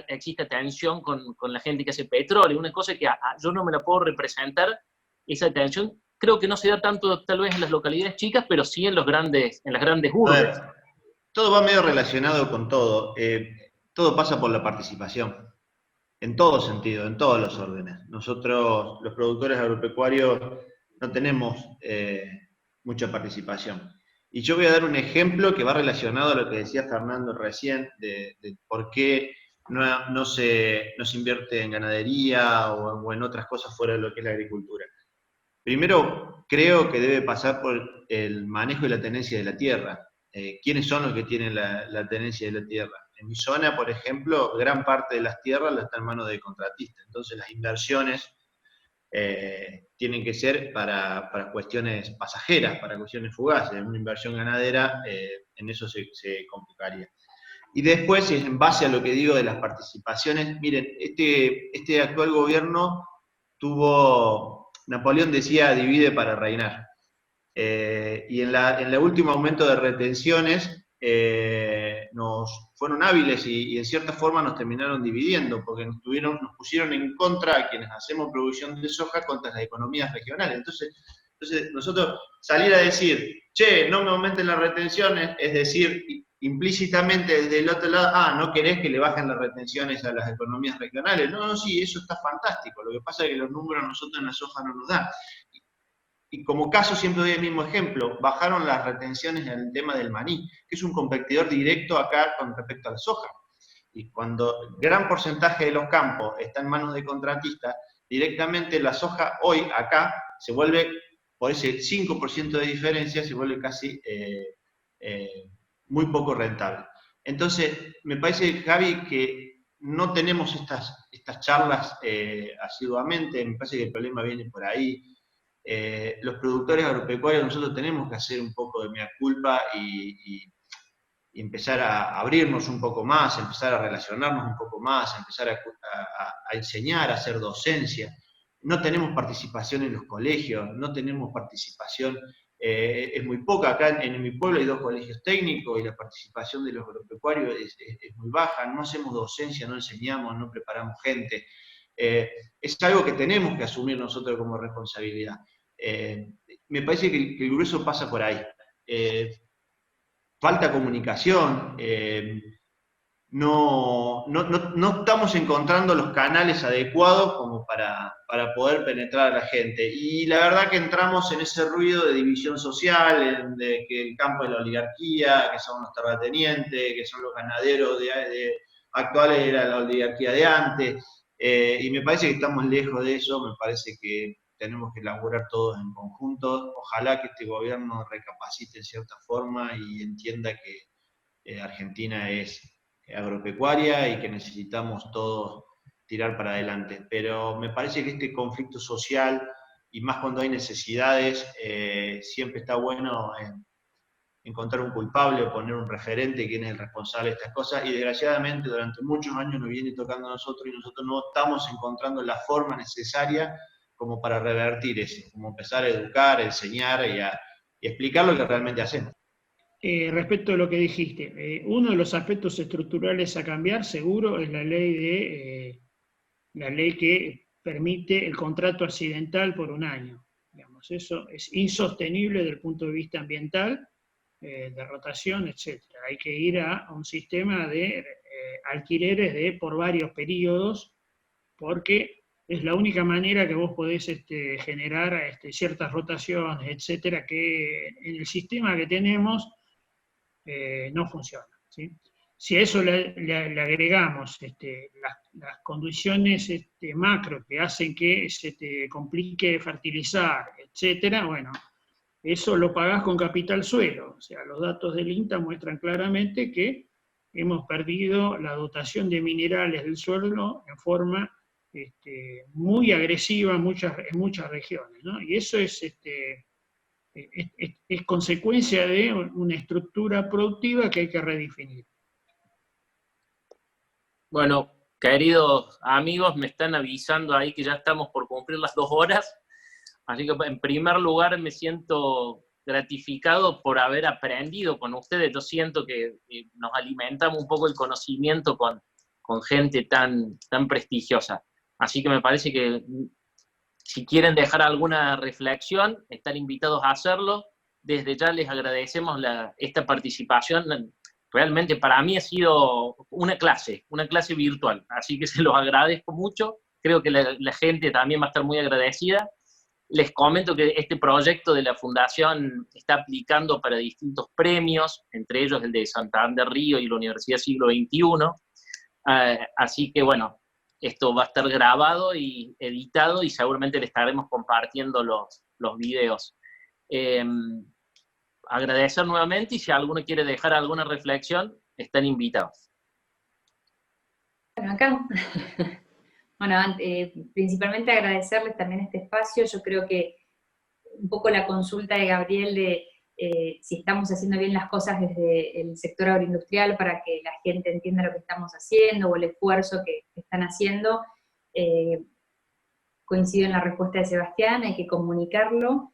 existe tensión con la gente que hace petróleo, una cosa que yo no me la puedo representar, esa tensión creo que no se da tanto tal vez en las localidades chicas, pero sí en las grandes urbes. Todo va medio relacionado con todo. Todo pasa por la participación, en todo sentido, en todos los órdenes. Nosotros, los productores agropecuarios, no tenemos mucha participación. Y yo voy a dar un ejemplo que va relacionado a lo que decía Fernando recién, de por qué no se invierte en ganadería o en otras cosas fuera de lo que es la agricultura. Primero, creo que debe pasar por el manejo y la tenencia de la tierra. ¿Quiénes son los que tienen la tenencia de la tierra? En mi zona, por ejemplo, gran parte de las tierras está en manos de contratistas. Entonces las inversiones tienen que ser para cuestiones pasajeras, para cuestiones fugaces. Una inversión ganadera en eso se complicaría. Y después, en base a lo que digo de las participaciones, miren, este actual gobierno tuvo, Napoleón decía, divide para reinar. Y en el último aumento de retenciones nos fueron hábiles y en cierta forma nos terminaron dividiendo, porque nos pusieron en contra a quienes hacemos producción de soja contra las economías regionales. Entonces nosotros salir a decir, che, no me aumenten las retenciones, es decir, implícitamente desde el otro lado, no querés que le bajen las retenciones a las economías regionales. No, sí, eso está fantástico. Lo que pasa es que los números a nosotros en la soja no nos dan. Y como caso siempre doy el mismo ejemplo, bajaron las retenciones en el tema del maní, que es un competidor directo acá con respecto a la soja. Y cuando gran porcentaje de los campos está en manos de contratistas, directamente la soja hoy acá se vuelve, por ese 5% de diferencia, se vuelve casi muy poco rentable. Entonces, me parece, Javi, que no tenemos estas charlas asiduamente, me parece que el problema viene por ahí. Los productores agropecuarios nosotros tenemos que hacer un poco de mea culpa y empezar a abrirnos un poco más, empezar a relacionarnos un poco más, empezar a enseñar, a hacer docencia. No tenemos participación en los colegios, no tenemos participación, es muy poca. Acá en mi pueblo hay 2 colegios técnicos y la participación de los agropecuarios es muy baja, no hacemos docencia, no enseñamos, no preparamos gente. Es algo que tenemos que asumir nosotros como responsabilidad. Me parece que el grueso pasa por ahí. Falta comunicación, no estamos encontrando los canales adecuados como para poder penetrar a la gente. Y la verdad que entramos en ese ruido de división social, de que el campo es la oligarquía, que son los terratenientes, que son los ganaderos actuales, era la oligarquía de antes. Y me parece que estamos lejos de eso, me parece que tenemos que laburar todos en conjunto. Ojalá que este gobierno recapacite en cierta forma y entienda que Argentina es agropecuaria y que necesitamos todos tirar para adelante. Pero me parece que este conflicto social, y más cuando hay necesidades, siempre está bueno encontrar un culpable o poner un referente, quién es el responsable de estas cosas, y desgraciadamente durante muchos años nos viene tocando a nosotros y nosotros no estamos encontrando la forma necesaria como para revertir eso, como empezar a educar, a enseñar y explicar lo que realmente hacemos. Respecto a lo que dijiste, uno de los aspectos estructurales a cambiar seguro es la ley que permite el contrato accidental por 1 año. Digamos, eso es insostenible desde el punto de vista ambiental, de rotación, etc. Hay que ir a un sistema de alquileres por varios periodos, porque es la única manera que vos podés generar ciertas rotaciones, etcétera, que en el sistema que tenemos no funciona, ¿sí? Si a eso le agregamos las condiciones macro que hacen que se te complique fertilizar, etcétera, bueno, eso lo pagás con capital suelo. O sea, los datos del INTA muestran claramente que hemos perdido la dotación de minerales del suelo en forma muy agresiva en muchas regiones, ¿no? Y eso es consecuencia de una estructura productiva que hay que redefinir. Bueno, queridos amigos, me están avisando ahí que ya estamos por cumplir las 2 horas, así que en primer lugar me siento gratificado por haber aprendido con ustedes. Yo siento que nos alimentamos un poco el conocimiento con gente tan prestigiosa. Así que me parece que si quieren dejar alguna reflexión, están invitados a hacerlo. Desde ya les agradecemos esta participación. Realmente para mí ha sido una clase virtual, así que se los agradezco mucho. Creo que la gente también va a estar muy agradecida. Les comento que este proyecto de la Fundación está aplicando para distintos premios, entre ellos el de Santander Río y la Universidad Siglo XXI. Así que bueno, esto va a estar grabado y editado y seguramente le estaremos compartiendo los videos. Agradecer nuevamente y si alguno quiere dejar alguna reflexión, están invitados. Bueno, acá, bueno, principalmente agradecerles también este espacio. Yo creo que un poco la consulta de Gabriel si estamos haciendo bien las cosas desde el sector agroindustrial para que la gente entienda lo que estamos haciendo o el esfuerzo que están haciendo. Coincido en la respuesta de Sebastián, hay que comunicarlo.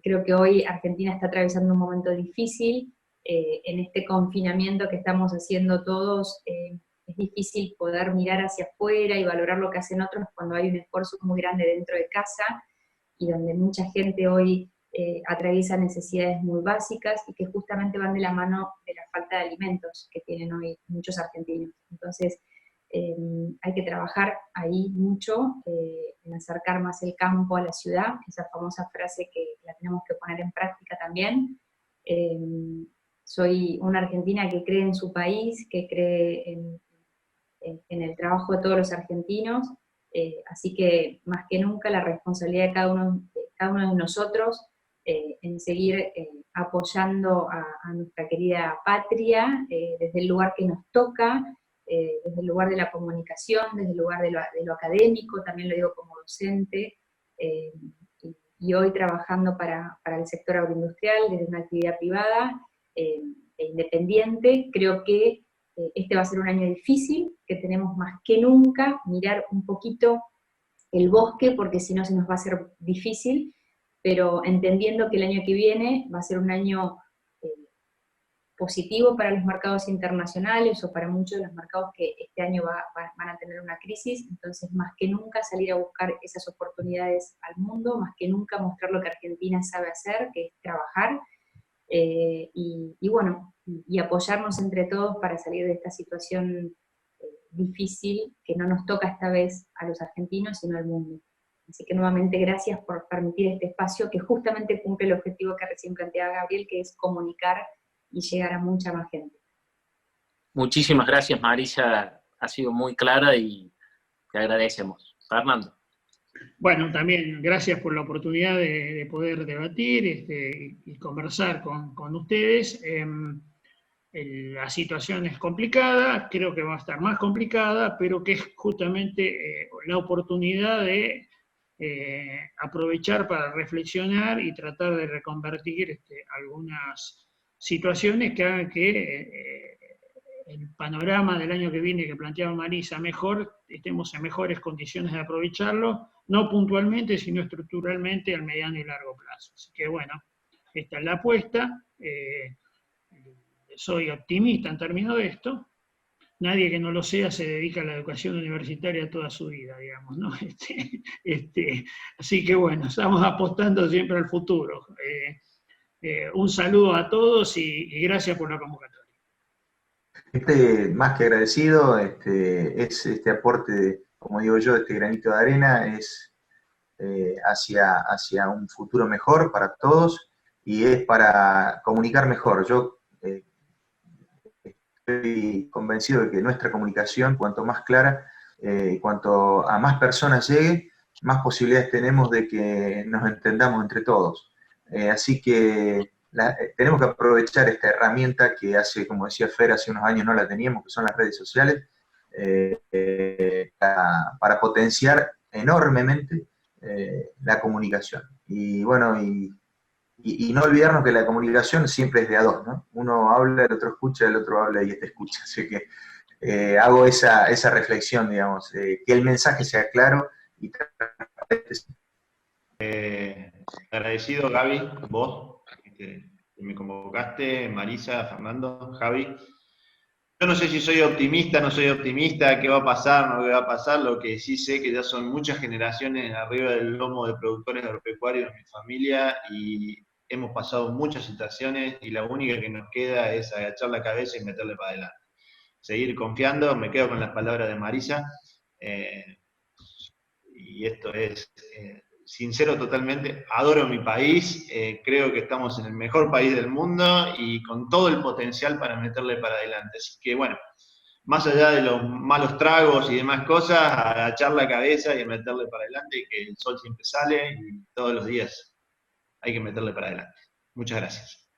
Creo que hoy Argentina está atravesando un momento difícil. En este confinamiento que estamos haciendo todos, es difícil poder mirar hacia afuera y valorar lo que hacen otros cuando hay un esfuerzo muy grande dentro de casa y donde mucha gente hoy atraviesa necesidades muy básicas y que justamente van de la mano de la falta de alimentos que tienen hoy muchos argentinos. Entonces, hay que trabajar ahí mucho, en acercar más el campo a la ciudad, esa famosa frase que la tenemos que poner en práctica también. Soy una argentina que cree en su país, que cree en el trabajo de todos los argentinos, así que más que nunca la responsabilidad de cada uno de nosotros en seguir apoyando a nuestra querida patria, desde el lugar que nos toca, desde el lugar de la comunicación, desde el lugar de lo académico, también lo digo como docente, y hoy trabajando para el sector agroindustrial, desde una actividad privada e independiente. Creo que este va a ser un año difícil, que tenemos más que nunca mirar un poquito el bosque, porque si no se nos va a hacer difícil, pero entendiendo que el año que viene va a ser un año positivo para los mercados internacionales o para muchos de los mercados que este año van a tener una crisis. Entonces más que nunca salir a buscar esas oportunidades al mundo, más que nunca mostrar lo que Argentina sabe hacer, que es trabajar, y bueno, y apoyarnos entre todos para salir de esta situación difícil que no nos toca esta vez a los argentinos, sino al mundo. Así que nuevamente gracias por permitir este espacio que justamente cumple el objetivo que recién planteaba Gabriel, que es comunicar y llegar a mucha más gente. Muchísimas gracias, Marisa, ha sido muy clara y te agradecemos. Fernando. Bueno, también gracias por la oportunidad de poder debatir y conversar con ustedes. La situación es complicada, creo que va a estar más complicada, pero que es justamente la oportunidad de aprovechar para reflexionar y tratar de reconvertir algunas situaciones que hagan que el panorama del año que viene que planteaba Marisa estemos en mejores condiciones de aprovecharlo, no puntualmente, sino estructuralmente al mediano y largo plazo. Así que bueno, esta es la apuesta. Soy optimista en términos de esto. Nadie que no lo sea se dedica a la educación universitaria toda su vida, digamos, ¿no? Así que bueno, estamos apostando siempre al futuro. Un saludo a todos y gracias por la convocatoria. Más que agradecido, es este aporte, como digo yo, este granito de arena, es hacia un futuro mejor para todos y es para comunicar mejor. Yo estoy convencido de que nuestra comunicación, cuanto más clara, cuanto a más personas llegue, más posibilidades tenemos de que nos entendamos entre todos. Así que tenemos que aprovechar esta herramienta que como decía Fer, hace unos años no la teníamos, que son las redes sociales, para potenciar enormemente la comunicación. Y bueno, y no olvidarnos que la comunicación siempre es de a dos, ¿no? Uno habla, el otro escucha, el otro habla y este escucha. Así que hago esa reflexión, digamos, que el mensaje sea claro y agradecido, Gaby, vos, que me convocaste, Marisa, Fernando, Javi. Yo no sé si soy optimista, no soy optimista, qué va a pasar, no qué va a pasar. Lo que sí sé que ya son muchas generaciones arriba del lomo de productores agropecuarios en mi familia y hemos pasado muchas situaciones y la única que nos queda es agachar la cabeza y meterle para adelante. Seguir confiando, me quedo con las palabras de Marisa, y esto es sincero totalmente, adoro mi país, creo que estamos en el mejor país del mundo y con todo el potencial para meterle para adelante. Así que bueno, más allá de los malos tragos y demás cosas, agachar la cabeza y meterle para adelante, y que el sol siempre sale y todos los días hay que meterle para adelante. Muchas gracias.